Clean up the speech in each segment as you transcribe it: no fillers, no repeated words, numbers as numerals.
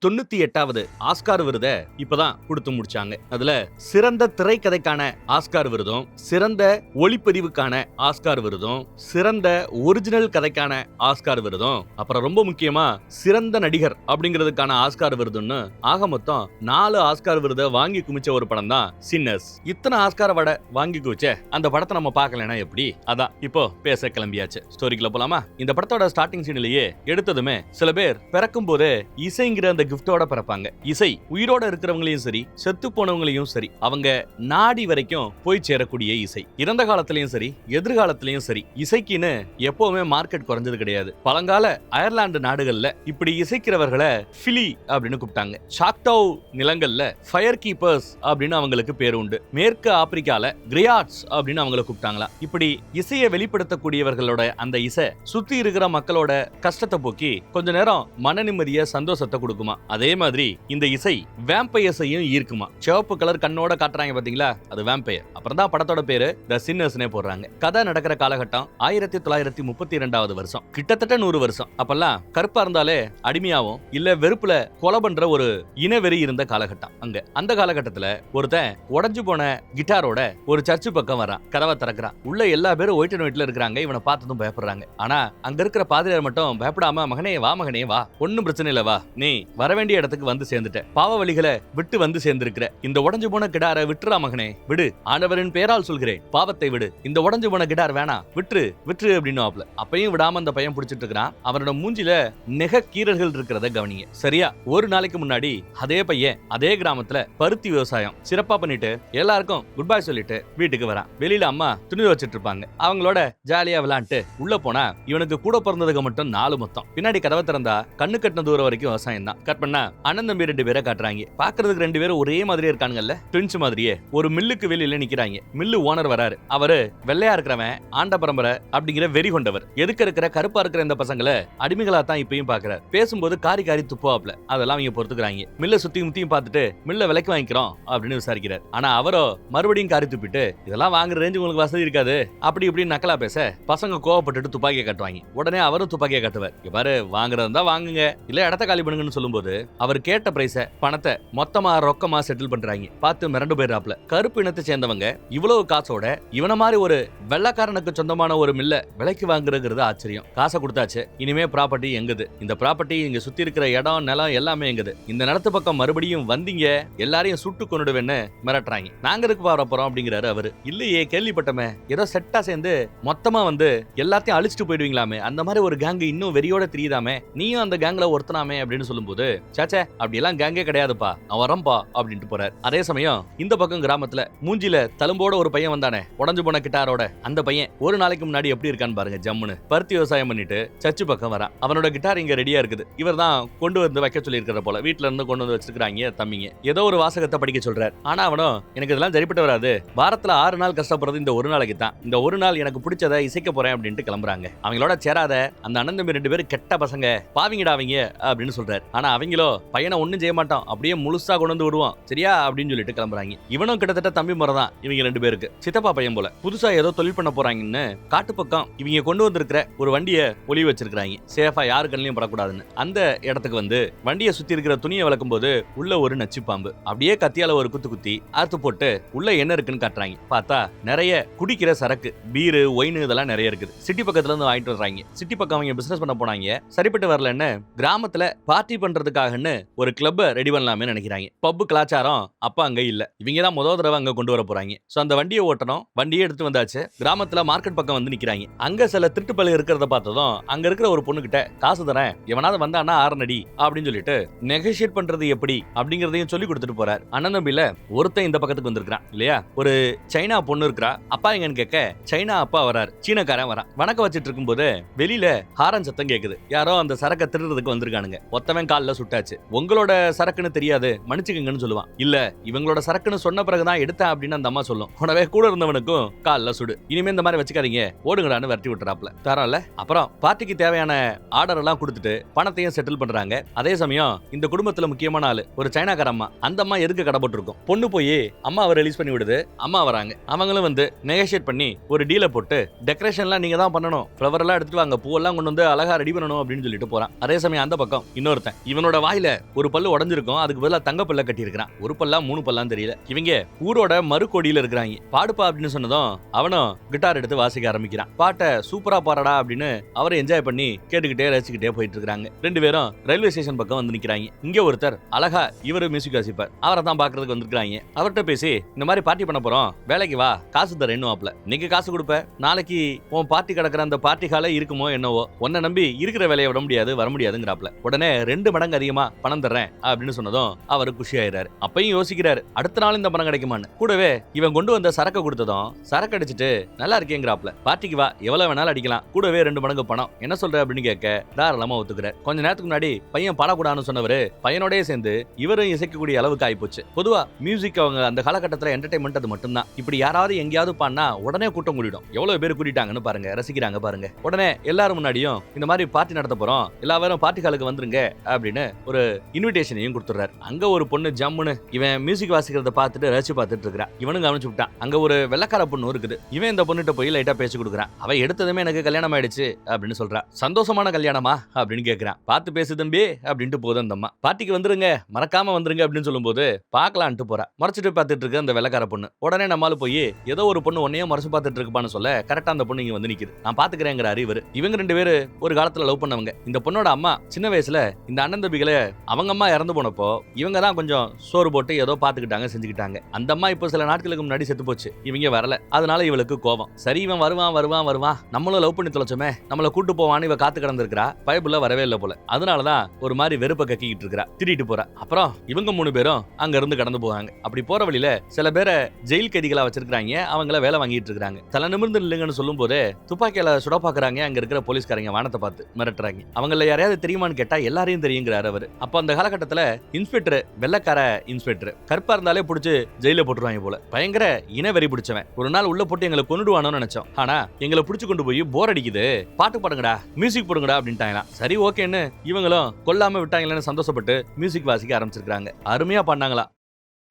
98வது Oscar விருதை இப்பதான் கொடுத்து முடிச்சாங்க. அதுல சிறந்த திரைக்கதைக்கான ஆஸ்கார் விருதும், சிறந்த ஒளிப்பதிவுக்கான ஆஸ்கார் விருதும், சிறந்த ஒரிஜினல் கதைக்கான ஆஸ்கார் விருதும், அப்புறம் ரொம்ப முக்கியமா சிறந்த நடிகர் அப்படிங்கிறதுக்கான ஆஸ்கார் விருதுன்னு ஆக மொத்தம் 4 ஆஸ்கார் விருதை வாங்கி குமிச்ச ஒரு படம் தான் சின்னர்ஸ். இத்தனை ஆஸ்கார் வடை வாங்கி குவிச்ச அந்த படத்தை நம்ம பார்க்கலனா எப்படி? அதான் இப்போ பேச கிளம்பியாச்சு. ஸ்டோரிக்குள்ள போலாமா? இந்த படத்தோட ஸ்டார்டிங் சீன்லயே எடுத்ததுமே சில பேர் பிறக்கும் போதே இசைங்கிற அந்த கிஃப்டோட பிறப்பாங்க. இசை உயிரோட இருக்கிறவங்களையும் சரி, செத்து போனவங்களையும் சரி, அவங்க நாடி வரைக்கும் போய் சேரக்கூடிய இசை. இறந்த காலத்திலயும் சரி, எதிர்காலத்திலயும் சரி, இசைக்குன்னு எப்பவுமே மார்க்கெட் குறைஞ்சது கிடையாது. பழங்கால அயர்லாந்து நாடுகள்ல இப்படி இசைக்கிறவர்களை ஃபிலி அப்படின்னு கூப்பிட்டாங்க. ஷாக்டவ் நிலங்கள்ல ஃபயர் கீப்பர்ஸ் அப்படின்னு அவங்களுக்கு பேர் உண்டு. மேற்கு ஆப்பிரிக்கால கிரியாட்ஸ் அப்படின்னு அவங்களை கூப்பிட்டாங்களா. இப்படி இசையை வெளிப்படுத்தக்கூடியவர்களோட அந்த இசை சுத்தி இருக்கிற மக்களோட கஷ்டத்தை போக்கி கொஞ்ச நேரம் மன நிம்மதிய சந்தோஷத்தை கொடுக்குமா. அதே மாதிரி இந்த இசை வேம்பயர்ஸையும் ஈர்க்குமா. சிவப்பு கலர் கண்ணோட காட்டுறாங்க பாத்தீங்களா, அது வேம்பயர். அப்புறம் தான் படத்தோட பேரு தி சின்னர்ஸ்னே போடுறாங்க. கதை நடக்கிற காலகட்டம் 1932வது வருஷம், கிட்டத்தட்ட 100 வருஷம். அப்பெல்லாம் கருப்பா இருந்தாலே அடிமையாவும் இல்ல வெறுப்புல கொலை பண்ற ஒரு இனவெறி இருந்த காலகட்டம். அங்க அந்த காலகட்டத்துல ஒருத்தன் உடஞ்சு போன கிட்டாரோட ஒரு சர்ச்சு பக்கம் வரான். கதவை திறக்கிறான். உள்ள எல்லா பேரும் ஒயிட் அண்ட் ஒயிட்ல இருக்காங்க. இவனை பார்த்ததும் பயப்படுறாங்க. ஆனா அங்க இருக்கிற பாதிரியார் மட்டும் பயப்படாம, மகனே வா, மகனே வா, ஒன்னும் பிரச்சனை இல்ல, வா, நீ வர வேண்டிய இடத்துக்கு வந்து சேர்ந்துட்ட, பாவ வழிகளை விட்டு வந்து சேர்ந்திருக்கிற, இந்த உடஞ்சு போன கிடார விட்டுறா மகனே, விடு, ஆண்டவரின் பெயரால் சொல்கிறேன், பாவத்தை விடு, இந்த உடஞ்சு போன கிடார் வேணாம், விட்டுரு விட்டுரு அப்படின்னு. அப்பையும் விடாம அந்த பையன் பிடிச்சிட்டு இருக்கிறான். அவனோட மூஞ்சில நெக கீரல்கள் இருக்கிறத கவனிங்க. சரியா ஒரு நாளைக்கு முன்னாடி அதே பையன் அதே கிராமத்துல பருத்தி விவசாயம் சிறப்பா பண்ணிட்டு எல்லாருக்கும் குட் பை சொல்லிட்டு வீட்டுக்கு வரான். வெளியில அம்மா துணி வச்சிட்டு இருப்பாங்க. அவங்களோட ஜாலியா விளையாண்டு உள்ள போனா இவனுக்கு கூட பிறந்ததுக்கு மட்டும் 4 மொத்தம். பின்னாடி கதவை திறந்தா கண்ணு கட்டின தூரம் வரைக்கும் விவசாயம் தான். கட் பண்ணா அண்ணன் தம்பி 2 பேரை காட்டுறாங்க. பாக்குறதுக்கு 2 பேரும் ஒரே மாதிரியே இருக்காங்கல்ல, ட்வின்ஸ் மாதிரியே. ஒரு மில்லுக்கு வெளியில நிக்கிறாங்க. மில்லு ஓனர் வராரு. அவரு வெள்ளையா இருக்கிறவன் ஆண்ட பரம்பரை அப்படிங்கிற வெறி கொண்டவர். எதுக்கு இருக்கிற கருப்பா இருக்கிற இந்த பசங்களை அடிமைகளா தான் இப்பயும் பாக்குறாரு. பேசும்போது காரி காரி துப்புவாப்ல. அதெல்லாம் அவங்க பொறுத்துக்கிறாங்க. மில்ல சுத்தி முத்தியும் பார்த்துட்டு மில்ல விலைக்கு வாங்கிக்கிறோம் அப்படின்னு விசாரிக்கிறார். ஆனா அவரோ மறுபடியும் காரி துப்பிட்டு, இதெல்லாம் வாங்குற ரேஞ்சு உங்களுக்கு வசதி இருக்காது அப்படி இப்படி நக்கலா பேச பசங்க கோவப்பட்டுட்டு துப்பாக்கியை காட்டுவாங்க. உடனே அவரும் துப்பாக்கியை காட்டுவார். பாரு, வாங்குறதா வாங்குங்க, இல்ல இடத்த காலி பண்ணுங்கன்னு சொல்லும்போது அவர் கேட்ட பிரைஸ பணத்தை மொத்தமா ரொக்கமா செட்டில் பண்றாங்க. பார்த்து மிரண்டு போயிடுறாப்ல. கருப்பு இனத்தை சேர்ந்தவங்க இவ்வளவு காசோட இவன மாதிரி ஒரு வெள்ளக்காரனுக்கு சொந்தமான ஒரு மில்ல விலைக்கு வாங்குறது ஆச்சரியம். காசை கொடுத்தாச்சு, இனிமே ப்ராப்பர்ட்டி எங்குது, இந்த ப்ராப்பர்ட்டி இங்க சுத்தி இருக்கிற இடம் நிலம் எல்லாமே எங்குது, இந்த நிலத்து பக்கம் மறுபடியும் வந்தீங்க எல்லாரையும் சுட்டு கொண்டுடுவேன்னு மிரட்டுறாங்க. நாங்க இருக்கு வர போறோம் அப்படிங்கிறாரு அவரு. இல்லையே, கேள்விப்பட்டமே ஏதோ செட்டா சேர்ந்து மொத்தமா வந்து எல்லாத்தையும் அழிச்சிட்டு போயிடுவீங்களாமே, அந்த மாதிரி ஒரு கேங் இன்னும் வெறியோட தெரியுதாமே, நீயும் அந்த கேங்ல ஒருத்தனாமே அப்படின்னு சொல்லும்போது, சாச்சே அப்படி எல்லாம் கேங்கே கிடையாதுப்பா, நான் வரம்பா அப்படின்ட்டு போறாரு. அதே சமயம் இந்த பக்கம் கிராமத்துல மூஞ்சில தழும்போட ஒரு பையன் வந்தானே உடஞ்சு போன கிட்டாரோட, அந்த பையன் ஒரு நாளைக்கு முன்னாடி எப்படி இருக்கான்னு பாருங்க. ஜம்முன்னு பருத்தி விவசாயம் பண்ணிட்டு சர்ச்சு பக்கம் வரான். அவனோட கிட்டார் இங்க ரெடியா இருக்குது. இவர் தான் கொண்டு வந்து வைக்க சொல்லி இருக்கிற போல. வீட்டுல இருந்து கொண்டு வந்து வச்சிருக்காங்க தம்பிங்க. ஏதோ ஒரு வாசகத்தை படிக்க சொல்றாரு. ஆனா அவனும், எனக்கு இதெல்லாம் சரிப்பட்டு வராது, வாரத்துல 6 நாள் கஷ்டப்படுறது இந்த ஒரு நாளைக்கு தான், இந்த ஒரு நாள் எனக்கு பிடிச்சதை இசைக்க போறேன் அப்படின்ட்டு கிளம்புறாங்க. அவங்களோட சேராத அந்த அண்ணன் தம்பி 2 பேரும் கெட்ட பசங்க, பாவிங்கடாவீங்க அப்படின்னு சொல்றாரு. ஆனா அவங்களோ, பையனை ஒண்ணும் செய்ய மாட்டோம், அப்படியே முழுசா கொண்டு வந்து விடுவோம் சரியா அப்படின்னு சொல்லிட்டு கிளம்புறாங்க. இவனும் கிட்டத்தட்ட தம்பி முறை தான் இவங்க 2 பேருக்கு, சித்தப்பா பையன் போல. புதுசா ஏதோ தொழில் பண்ண போறாங்கன்னு காட்டு பக்கம் இவங்க கொண்டு வந்திருக்கிற ஒரு வண்டியை ஒளிவு வச்சிருக்காங்க, சேஃபா யாரு கண்ணிலையும் படக்கூடாதுன்னு. அந்த இடத்துக்கு வந்து வண்டியை சுத்தி இருக்கிற துணியை விளக்கும் போது உள்ள ஒரு நச்சு பாம்பு. அப்படியே கத்தியால ஒரு குத்து குத்தி அறுத்து போட்டு உள்ள என்ன இருக்குன்னு காட்டுறாங்க. பார்த்தா நிறைய குடிக்கிற சரக்கு, பீரு, ஒயின் இதெல்லாம் நிறைய இருக்குது. சிட்டி பக்கத்துல இருந்து வாங்கிட்டு வர்றாங்க. சிட்டி பக்கம் அவங்க பிசினஸ் பண்ண போனாங்க. சரிப்பட்டு வரலன்னு கிராமத்துல பார்ட்டி பண்றதுக்காகன்னு ஒரு கிளப் ரெடி பண்ணலாமே நினைக்கிறாங்க. பப்பு கலாச்சாரம் அப்ப அங்க இல்ல. இவங்க தான் முதல் தடவை அங்க கொண்டு வர போறாங்க. சோ அந்த வண்டியை ஓட்டணும். வண்டியை எடுத்து வந்தாச்சு. கிராமத்துல மார்க்கெட் பக்கம் வந்து நிக்கிறாங்க. அங்க சில திருட்டு பல்லு இருக்கிறத பார்த்ததும் அங்க இருக்கிற ஒரு பொண்ணு கிட்ட, காசு தரேன், எவனாவது வந்தானா 6 அடி அப்படின்னு சொல்லிட்டு நெகோஷியேட் பண்றது எப்படி அப்படிங்கறதையும் சொல்லி கொடுத்துட்டு போறாரு. அண்ணன் தம்பியில ஒருத்தன் இந்த பக்கத்துக்கு வந்திருக்கான் இல்லையா. ஒரு சைனா பொண்ணு இருக்கிறா. அப்பா எங்கன்னு கேட்க சைனா அப்பா வராரு. சீனக்காரன் வரான். வணக்கம் வச்சிட்டு இருக்கும் போது வெளியில ஹாரன் சத்தம் கேக்குது. யாரோ அந்த சரக்கை திருடுறதுக்கு வந்திருக்கானுங்க. ஒத்தவன் காலில் சுட்டாச்சு. உங்களோட சரக்குன்னு தெரியாது, மன்னிச்சுக்கங்கன்னு சொல்லுவான். இல்ல இவங்களோட சரக்குன்னு சொன்ன பிறகுதான் எடுத்தேன் அப்படின்னு அந்த அம்மா சொல்லும். உடனே கூட இருந்தவனுக்கும் காலில் சுடு, இனிமே இந்த மாதிரி வச்சுக்காதீங்க, ஓடுங்கடான்னு விரட்டி விட்டுறாப்ல. தரல. அப்புறம் பார்ட்டிக்கு தேவையான ஆர்டர் எல்லாம் கொடுத்துட்டு பணத்தையும் செட்டில் பண்றாங்க. அதே சமயம் இந்த குடும்பத்துல முக்கியமான ஆளு ஒரு சைனாக்கார அம்மா. அந்த அம்மா எதுக்கு கடை போட்டுருக்கும். பொண்ணு போய் அம்மாவை ரிலீஸ் பண்ணி விடுது. அம்மா வராங்க. அவங்களும் வந்து நெகோஷியேட் பண்ணி ஒரு டீலை போட்டு, டெக்கரேஷன்லாம் நீங்க தான் பண்ணணும், ஃப்ளவர் எல்லாம் எடுத்துட்டு வாங்க, பூவெல்லாம் கொண்டு வந்து அழகா ரெடி பண்ணணும் அப்படின்னு சொல்லிட்டு போறான். அதே சமயம் அந்த பக்கம் இன்னொருத்தன் இவனோட இவனோட வாயில ஒரு பல்லு உடஞ்சிருக்கும், அதுக்கு பதிலா தங்க பல்ல கட்டி இருக்கிறான். ஒரு பல்லா 3 பல்லாம் தெரியல. இவங்க ஊரோட மறுகோடியில இருக்கிறாங்க. பாடுப்பா அப்படின்னு சொன்னதும் அவனும் கிட்டார் எடுத்து வாசிக்க ஆரம்பிக்கிறான். பாட்டை சூப்பரா பாடடா அப்படின்னு அவரை என்ஜாய் பண்ணி கேட்டுக்கிட்டே ரசிச்சுக்கிட்டே போயிட்டு இருக்காங்க. 2 பேரும் ரயில்வே ஸ்டேஷன் பக்கம் வந்து நிக்கிறாங்க. இங்க ஒருத்தர் அழகா இவரு மியூசிக் வாசிப்பார், அவரை தான் பாக்குறதுக்கு வந்திருக்காங்க. அவர்கிட்ட பேசி இந்த மாதிரி பார்ட்டி பண்ண போறோம், வேலைக்கு வா, காசு தரேன்னு வாப்ல. இன்னைக்கு காசு கொடுப்ப, நாளைக்கு உன் பார்ட்டி கிடக்குற அந்த பார்ட்டி ஹால இருக்குமோ என்னவோ, உன்னை நம்பி இருக்கிற வேலையை விட முடியாது, வர முடியாதுங்கிறாப்ல. உடனே 2 மடங்கு அதிகமா பணம் தர்றேன் அப்படின்னு சொன்னதும் அவரு குஷி ஆயிராரு. அப்பையும் யோசிக்கிறாரு, அடுத்த நாள் இந்த பணம் கிடைக்குமான்னு. கூடவே இவன் கொண்டு வந்த சரக்கு கொடுத்ததும் சரக்கு அடிச்சுட்டு நல்லா இருக்கேங்கிறாப்ல. பார்ட்டிக்கு வா, எவ்வளவு வேணாலும் அடிக்கலாம், கூடவே 2 மடங்கு பணம், என்ன சொல்ற அப்படின்னு கேட்க தாராளமா ஒத்துக்கிறார். கொஞ்ச நேரத்துக்கு முன்னாடி பையன் பாடக்கூடாதுன்னு சொன்னவரு பையனோடய சேர்ந்து இவரும் இசைக்கக்கூடிய அளவுக்கு ஆயிப்போச்சு. பொதுவா மியூசிக் அவங்க அந்த காலகட்டத்தில் என்டர்டைன்மெண்ட் அது மட்டும்தான். இப்படி யாராவது எங்கேயாவது பாடினா உடனே கூட்டம் கூடிடும். எவ்வளவு பேர் கூட்டிட்டாங்கன்னு பாருங்க, ரசிக்கிறாங்க பாருங்க. உடனே எல்லாரும் முன்னாடியும் இந்த மாதிரி பார்ட்டி நடத்த போறோம், எல்லாரும் பார்ட்டி ஹாலுக்கு வந்துருங்க அப்படின்னு ஒரு இன்விடேஷனையும் கொடுத்துறாரு. அங்க ஒரு பொண்ணு ஜம்முன்னு இவன் மியூசிக் வாசிக்கிறத பார்த்துட்டு ரசிச்சு பார்த்துட்டு இருக்கா. இவனும் கவனிச்சு விட்டான். அங்க ஒரு வெள்ளக்கார பொண்ணு இருக்குது. இவன் இந்த பொண்ணுகிட்ட போய் லைட்டா பேசி கொடுக்குறான். அவ எடுத்ததுமே எனக்கு கல்யாணம் ஆயிடுச்சு அப்படின்னு சொல்றா. சந்தோஷமான கல்யாணமா அப்படின்னு கேட்கிறான். பார்த்து பேசு தம்பி அப்படின்ட்டு போதும் அந்த அம்மா. பார்ட்டிக்கு வந்துருங்க, மறக்காம வந்துருங்க அப்படின்னு சொல்லும்போது பார்க்கலான்ட்டு போறா. மறைச்சிட்டு பார்த்துட்டு இருக்க அந்த வெள்ளக்கார பொண்ணு. உடனே நம்மால போய் ஏதோ ஒரு பொண்ணு உன்னையும் மறைச்சு பார்த்துட்டு இருப்பான்னு சொல்ல கரெக்டா அந்த பொண்ணு இங்க வந்து நிக்குது. நான் பாத்துக்கிறேங்கிறாரு இவரு. இவங்க 2 பேரு ஒரு காலத்துல லவ் பண்ணவங்க. இந்த பொண்ணோட அம்மா சின்ன வயசுல இந்த அண்ணன் தம்பிகளை அவங்க அம்மா இறந்து போனப்போ இவங்க தான் கொஞ்சம் சோறு போட்டு ஏதோ பாத்துக்கிட்டாங்க, செஞ்சுக்கிட்டாங்க. அந்த அம்மா இப்போ சில நாட்களுக்கு முன்னாடி செத்து போச்சு. இவங்க வரல. அதனால இவளுக்கு கோபம். சரி இவன் வருவான், நம்மளும் லவ் பண்ணி தொலைச்சோமே, நம்மள கூட்டு போவான்னு இவ காத்து கிடந்திருக்கிறா. பைபிள்ல வரவே இல்லை போல. அதனாலதான் ஒரு மாதிரி வெறுப்ப கக்கிக்கிட்டு இருக்கிறா, திட்டிட்டு போறா. அப்புறம் இவங்க 3 பேரும் அங்க இருந்து கடந்து போவாங்க. அப்படி போற வழியில சில பேரை ஜெயில் கைதிகளா வச்சிருக்காங்க, அவங்கள வேலை வாங்கிட்டு இருக்காங்க. தலை நிமிர்ந்து இல்லைங்கன்னு சொல்லும் போது துப்பாக்கியால சுட பாக்குறாங்க. அங்க இருக்கிற போலீஸ்காரங்க வானத்தை பார்த்து மிரட்டுறாங்க. அவங்கள யாரையாவது தெரியுமான்னு கேட்டா எல்லாரையும் தெரியுங்கிறாரு அவரு. அப்ப அந்த காலகட்டத்துல இன்ஸ்பெக்டர், வெள்ளக்கார இன்ஸ்பெக்டர், கருப்பா இருந்தாலே பிடிச்சு ஜெயில போட்டுருவாங்க போல. பயங்கர இனவெறி பிடிச்சவன். ஒரு நாள் உள்ள போட்டு எங்களை கொண்டுடுவானோன்னு நினைச்சோம். ஆனா எங்களை பிடிச்சு கொண்டு போய் போர் அடிக்குது, பாட்டு பாடுங்கடா, மியூசிக் போடுங்கடா அப்படின்ட்டாங்களாம். சரி ஓகேன்னு இவங்களும் கொல்லாம விட்டாங்களேன்னு சந்தோஷப்பட்டு மியூசிக் வாசிக்க ஆரம்பிச்சிருக்காங்க. அருமையா பண்ணாங்களா.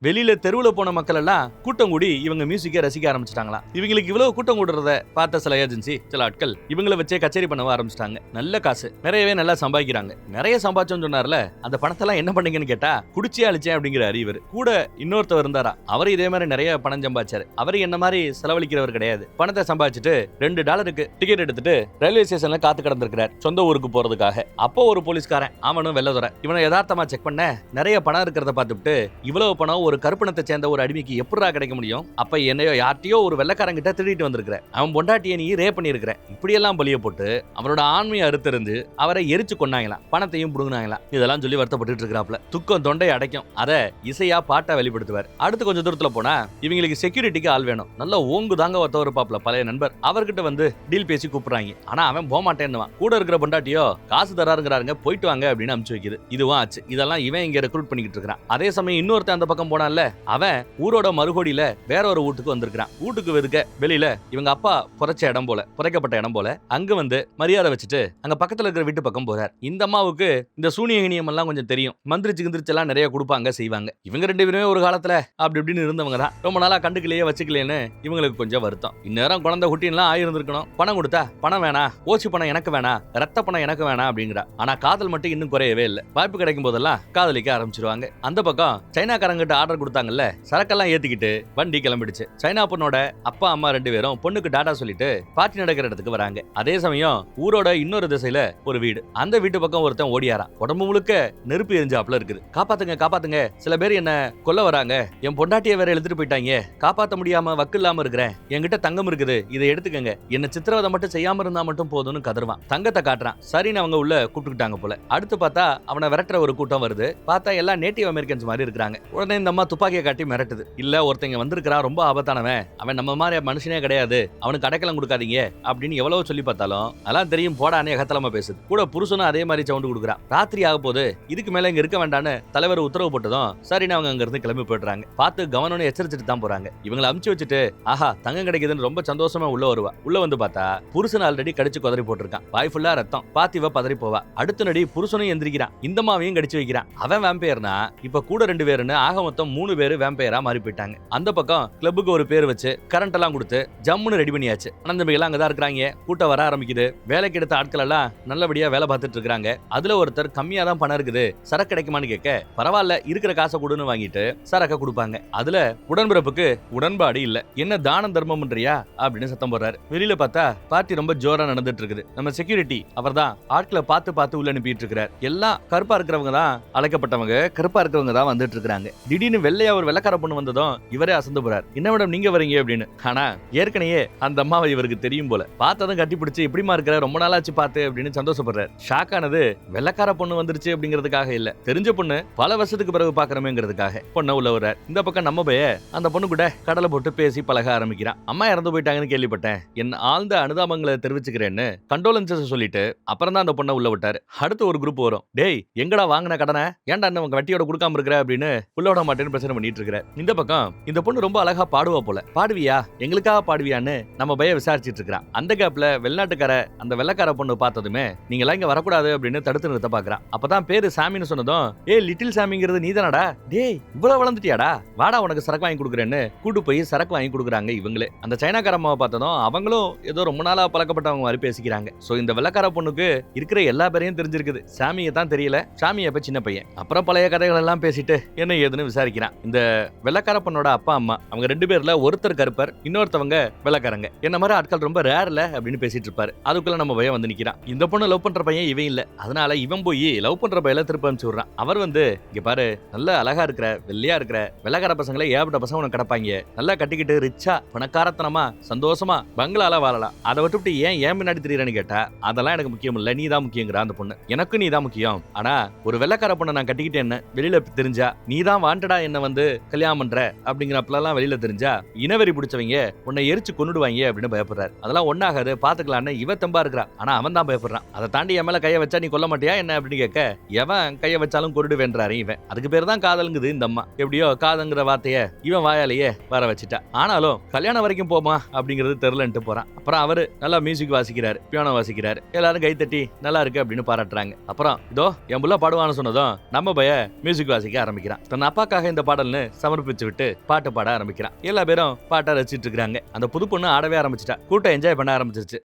வெளியில தெருவுல போன மக்கள் எல்லாம் கூட்டம் கூடி இவங்க மியூசிக்கை ரசிக்க ஆரம்பிச்சிட்டாங்களாம். இவங்களுக்கு இவ்வளவு கூட்டம் கூடுறத பார்த்த சில ஏஜென்சி, சில ஆட்கள் இவங்களை வச்சே கச்சேரி பண்ண ஆரம்பிச்சிட்டாங்க. நல்ல காசு, நிறையவே நல்லா சம்பாதிக்கிறாங்க. நிறைய சம்பாதிச்சோன்னு சொன்னார்ல, அந்த பணத்தெல்லாம் என்ன பண்ணீங்கன்னு கேட்டா குடிச்சே அழிச்சேன் அப்படிங்கிறாரு இவர். கூட இன்னொருத்தவர் இருந்தாரா, அவர் இதே மாதிரி நிறைய பணம் சம்பாதிச்சாரு. அவர் என்ன மாதிரி செலவழிக்கிறவர் கிடையாது. பணத்தை சம்பாதிச்சுட்டு $2 டிக்கெட் எடுத்துட்டு ரயில்வே ஸ்டேஷன்ல காத்து கிடந்திருக்கிறார் சொந்த ஊருக்கு போறதுக்காக. அப்போ ஒரு போலீஸ்காரன், அவனும் வெள்ளதுரை, இவனை யதார்த்தமா செக் பண்ண நிறைய பணம் இருக்கிறத பார்த்துட்டு, இவ்வளவு பணம் ஒரு கருப்பணத்தை சேர்ந்த ஒரு அடிமைக்கு எப்படா கிடைக்க முடியும்? அப்ப என்னையோ யார்ட்டையோ ஒரு வெள்ளக்காரங்கிட்ட திருடிட்டு வந்திருக்கிற, அவன் பொண்டாட்டியை நீ ரேப் பண்ணிருக்கிற, இப்படியெல்லாம் பலிய போட்டு அவரோட ஆண்மையை அறுத்திருந்து அவரை எரிச்சு கொண்டாங்களாம், பணத்தையும் புடுங்கினாங்களாம். இதெல்லாம் சொல்லி வருத்தப்பட்டு இருக்கிறாப்ல. துக்கம் தொண்டை அடைக்கும். அதை இசையா பாட்டா வெளிப்படுத்துவார். அடுத்து கொஞ்சம் தூரத்துல போனா இவங்களுக்கு செக்யூரிட்டிக்கு ஆள் வேணும். நல்ல ஓங்கு தாங்க ஒருத்தவர் இருப்பாப்ல, பழைய நண்பர். அவர்கிட்ட வந்து டீல் பேசி கூப்பிடுறாங்க. ஆனா அவன் போக மாட்டேன்னுவான். கூட இருக்கிற பொண்டாட்டியோ காசு தராருங்கிறாருங்க, போயிட்டு வாங்க அப்படின்னு அனுப்பிச்சு வைக்குது. இதுவும் ஆச்சு. இதெல்லாம் இவன் இங்க ரெக்ரூட் பண்ணிக்கிட்டு இருக்கான். அதே சமயம் இன்னொருத்தன் அந்த பக்கம் போனான்ல, அவன் ஊரோட மறுகோடியில வேற ஒரு வீட்டுக்கு வந்திருக்கான். வீட்டுக்கு வெதுக்க வெளியில இவங்க அப்பா புதைக்கப்பட்ட இடம் போல அங்க வந்து மரியாதை வச்சுட்டு அங்க பக்கத்துல இருக்கிற வீட்டு பக்கம் போறார். இந்த அம்மாவுக்கு இந்த சூனியகினியம் எல்லாம் கொஞ்சம் தெரியும். மந்திரிச்சு கிந்திரிச்செல்லாம் நிறைய கொடுப்பாங்க, செய்வாங்க. இவங்க 2 பேருமே ஒரு காலத்துல அப்படி இப்படின்னு இருந்தவங்க தான். ரொம்ப நாளா கண்டுக்கலையே வச்சுக்கலையேன்னு இவங்களுக்கு கொஞ்சம் வருத்தம். இந்நேரம் குழந்தை குட்டின்லாம் ஆயிருந்திருக்கணும். பணம் கொடுத்தா பணம் வேணா, ஓச்சி பணம் எனக்கு வேணா, ரத்த பணம் எனக்கு வேணா அப்படிங்கிறா. ஆனா காதல் மட்டும் இன்னும் குறையவே இல்லை. வாய்ப்பு கிடைக்கும் போதெல்லாம் காதலிக்க ஆரம்பிச்சிருவாங்க. அந்த பக்கம் சைனாக்காரங்கிட்ட ஆர்டர் கொடுத்தாங்கல்ல, சரக்கெல்லாம் ஏத்திக்கிட்டு வண்டி கிளம்பிடுச்சு. சைனா பொண்ணோட அப்பா அம்மா 2 பேரும் பொண்ணுக்கு டாடா சொல்லிட்டு பார்ட்டி நடக்கிற இடத்துக்கு வராங்க. அதே சமயம் ஊரோட இன்னொரு திசையில ஒரு வீடு. அந்த வீட்டு பக்கம் ஒருத்தன் ஓடியாரான். உடம்பு முழுக்க நெருப்பு எரிஞ்சாப்ல இருக்குது. காப்பாத்துங்க காப்பாத்துங்க, சில பேர் என்ன கொல்ல வராங்க, என் பொண்டாட்டியை வேற எழுதிட்டு போயிட்டாங்க, காப்பாத்த முடியாம வக்கு இல்லாம இருக்கிறேன், என்கிட்ட தங்கம் இருக்குது, இதை எடுத்துக்கங்க, என்ன சித்திரவதை மட்டும் செய்யாம இருந்தா மட்டும் போதும்னு கதறுவான். தங்கத்தை காட்டுறான். சரின்னு அவங்க உள்ள கூப்பிட்டுக்கிட்டாங்க போல. அடுத்து பார்த்தா அவனை விரட்டுற ஒரு கூட்டம் வருது. பார்த்தா எல்லாம் நேட்டிவ் அமெரிக்கன்ஸ் மாதிரி இருக்காங்க. உடனே இந்த அம்மா துப்பாக்கியை காட்டி மிரட்டுது. இல்ல ஒருத்தங்க வந்திருக்கிறான், ரொம்ப ஆபத்தானவன், அவன் நம்ம மாதிரி மனுஷனே கிடையாது, அவனுக்கு அடைக்கலம் கொடுக்காதீங்க அப்படின்னு எவ்வளவு சொல்லி பார்த்தாலும் அதெல்லாம் தெரியும் போடானே கத்தலமா பேசுது. கூட புருஷனும் அதே மாதிரி சவுண்ட் கொடுக்குறான். ராத்திரி ஆக போது, இதுக்கு மேல இங்க இருக்க வேண்டான்னு தலைவர் உத்தரவு போட்டதும் சரின்னு அவங்க அங்க இருந்து கிளம்பி போயிடுறாங்க. பார்த்து கவனம்னு எச்சரிச்சுட்டு தான் போறாங்க. இவங்களை அமுச்சு வச்சுட்டு ஆஹா தங்கம் கிடைக்குதுன்னு ரொம்ப சந்தோஷமா உள்ள வருவா. உள்ள வந்து பார்த்தா புருஷன் ஆல்ரெடி கடிச்சு குதறி போட்டிருக்கான். வாய் ஃபுல்லா ரத்தம். பாத்திவ பதறி போவா. அடுத்த நடி புருஷனும் எந்திரிக்கிறான். இந்த மாவையும் கடிச்சு வைக்கிறான். அவன் வேம்பையர்னா இப்ப கூட 2 பேருன்னு ஆக மொத்தம் மொத்தம் 3 பேரு வேம்பையரா மாறி போயிட்டாங்க. அந்த பக்கம் கிளப்புக்கு ஒரு பேர் வச்சு கரண்ட் எல்லாம் கொடுத்து ஜம்முன்னு ரெடி பண்ணியாச்சு. அண்ணன் தம்பிகள் எல்லாம் அங்கதான் இருக்காங்க. கூட்டம் வர ஆரம்பிக்குது. வேலைக்கு எடுத்த ஆட்கள் எல்லாம் நல்லபடியா வேலை பார்த்துட்டு இருக்காங்க. அதுல ஒருத்தர் கம்மியா தான் பணம் இருக்குது, சரக்கு கிடைக்குமான்னு கேட்க, பரவாயில்ல இருக்கிற காசை கொடுன்னு வாங்கிட்டு சரக்க கொடுப்பாங்க. அதுல உடன்பிறப்புக்கு உடன்பாடு இல்ல. என்ன தானம் தர்மம் பண்றியா அப்படின்னு சத்தம் போடுறாரு. வெளியில பார்த்தா பார்ட்டி ரொம்ப ஜோரா நடந்துட்டு இருக்குது. நம்ம செக்யூரிட்டி அவர் தான் ஆட்களை பார்த்து உள்ள அனுப்பிட்டு இருக்கிறார். எல்லாம் கருப்பா இருக்கிறவங்க தான் அழைக்கப்பட்டவங்க, கருப்பா இருக்கிறவங்க தான் வந்துட்டு இருக்காங்க. திடீர்னு வெள்ளையா ஒரு வெள்ளக்கார பொண்ணு வந்ததும் இவரே அசந்து போறார். என்ன மேடம் நீங்க வரீங்க அப்படின்னு. ஆனா ஏற்கனவே அந்த அம்மாவை இவருக்கு தெரியும் போல. பார்த்ததும் கட்டி பிடிச்சு எப்படிமா இருக்கிற, ரொம்ப நாளாச்சு பார்த்து அப்படின்னு சந்தோஷப்படுறாரு. ஷாக் ஆனது வெள்ளக்கார பொண்ணு வந்துருச்சு அப்படிங்கிறதுக்காக இல்ல, தெரிஞ்ச பொண்ணு பல வருஷத்துக்கு பிறகு பாக்குறமேங்கிறதுக்காக பொண்ணை உள்ள வர்றார். இந்த பக்கம் நம்ம பைய அந்த பொண்ணு கூட கடலை போட்டு பேசி பழக ஆரம்பிக்கிறான். அம்மா இறந்து போயிட்டாங்கன்னு கேள்விப்பட்டேன், என் ஆழ்ந்த அனுதாபங்களை தெரிவிச்சுக்கிறேன்னு கண்டோலன்சஸ் சொல்லிட்டு அப்புறம் தான் அந்த பொண்ணை உள்ள விட்டாரு. அடுத்து ஒரு குரூப் வரும். டேய் எங்கடா வாங்கின கடனை ஏன்டா உங்க வட்டியோட கொடுக்காம இருக்கிற அப்படின்னு உள்ள விட மாட்டேன்னு பிரச்சனை பண்ணிட்டு இருக்கிற. இந்த பக்கம் இந்த பொண்ணு ரொம்ப அழகா பாடுவா போல. பாடுவியா, எங்களுக்காக பாடுவியான்னு நம்ம பைய விசாரிச்சிட்டு இருக்கிறான். அந்த கேப்ல வெளிநாட்டுக்கார அந்த வெள்ளக்கார பொண்ணு பார்த்ததுமே நீங்க எல்லாம் இங்க வரக்கூடாது அப்படின்னு தடுத்து நிறுத்த பாக்குறான். அப்பதான் பேரு சாமின்னு சொன்னதும், ஏ லிட்டில் சாமிங்கிறது நீதானடா, டேய் இவ்வளவு வளர்ந்துட்டியாடா, வாடா உனக்கு சரக்கு வாங்கி கொடுக்குறேன்னு கூட்டு போய் சரக்கு வாங்கி கொடுக்குறாங்க இவங்களே. அந்த சைனாக்கார அம்மாவை பார்த்ததும் அவங்களும் ஏதோ ரொம்ப நாளா பழக்கப்பட்டவங்க மாதிரி பேசிக்கிறாங்க. சோ இந்த வெள்ளக்கார பொண்ணுக்கு இருக்கிற எல்லா பேரையும் தெரிஞ்சிருக்குது, சாமியை தான் தெரியல. சாமி அப்ப சின்ன பையன். அப்புறம் பழைய கதைகள் எல்லாம் பேசிட்டு என்ன ஏதுன்னு விசாரிக்கிறான். இந்த வெள்ளக்கார பொண்ணோட அப்பா அம்மா அவங்க 2 பேர்ல ஒருத்தர் கருப்பர், இன்னொருத்தவங்க வெள்ளக்காரங்க. என்ன மாதிரி ஆட்கள் ரொம்ப ரேர்ல அப்படின்னு பேசிட்டு இருப்பாரு. அதுக்குள்ள நம்ம பையன் வந்து நிக்கிறான். இந்த பொண்ணு லவ் பண்ற பையன் இவன் இல்ல, அதனால இவன் போய் லவ் பண்ற பையல திருப்பி அனுப்பிச்சு விடுறான். அவர் வந்து இங்க பாரு, நல்ல அழகா இருக்கிற வெள்ளையா இருக்கிற வெள்ளக்கார பசங்களை ஏகப்பட்ட பசங்க உனக்கு கிடப்பாங்க, நல்லா கட்டிக்கிட்டு ரிச்சா பணக்காரத்தனமா சந்தோஷமா பங்களால வாழலாம், அதை விட்டுவிட்டு ஏன் பின்னாடி திரியறன்னு கேட்டா அதெல்லாம் எனக்கு முக்கியம் இல்ல, நீ தான் முக்கியங்கிற அந்த பொண்ணு. எனக்கு நீ தான் முக்கியம், ஆனா ஒரு வெள்ளக்கார பொண்ணை நான் கட்டிக்கிட்டேன்னு வெளியில தெரிஞ்சா நீ தான் வாண்டடா என்ன வந்து கல்யாணம் பண்ற அப்படிங்கிறப்பெல்லாம் வெளியில தெரிஞ்சா இனவெறி பிடிச்சவங்க உன்னை எரிச்சு கொன்னுடுவாங்க அப்படின்னு பயப்படுறாரு. அதெல்லாம் ஒன்னாகாது பாத்துக்கலான்னு இவ தெம்பா இருக்கிறா, ஆனா அவன் தான் பயப்படுறான். அதை தாண்டி என் மேல கைய வச்சா நீ கொல்ல மாட்டியா என்ன அப்படின்னு கேட்க, எவன் கைய வச்சாலும் கொருடுவேன்றாரு இவன். அதுக்கு பேர் தான் காதலுங்குது இந்த அம்மா. எப்படியோ காதங்கிற வார்த்தைய இவன் வாயாலேயே வர வச்சுட்டா. ஆனாலும் கல்யாணம் வரைக்கும் போமா அப்படிங்கிறது தெரியலன்ட்டு போறான். அப்புறம் அவரு நல்லா மியூசிக் வாசிக்கிறாரு, பியானோ வாசிக்கிறாரு. எல்லாரும் கை தட்டி நல்லா இருக்கு அப்படின்னு பாராட்டுறாங்க. அப்புறம் இதோ என் புள்ள பாடுவான்னு சொன்னதும் நம்ம பைய மியூசிக் வாசிக்க ஆரம்பிக்கிறான். தன் அப்பாக்காக இந்த பாடல்னு சமர்ப்பிச்சு விட்டு பாட்டு பாட ஆரம்பிக்கிறான். எல்லா பேரும் பாட்டை ரசிச்சிட்டு இருக்காங்க. அந்த புது பொண்ணு ஆடவே ஆரம்பிச்சிட்டா. கூட்டம் என்ஜாய் பண்ண ஆரம்பிச்சிருச்சு.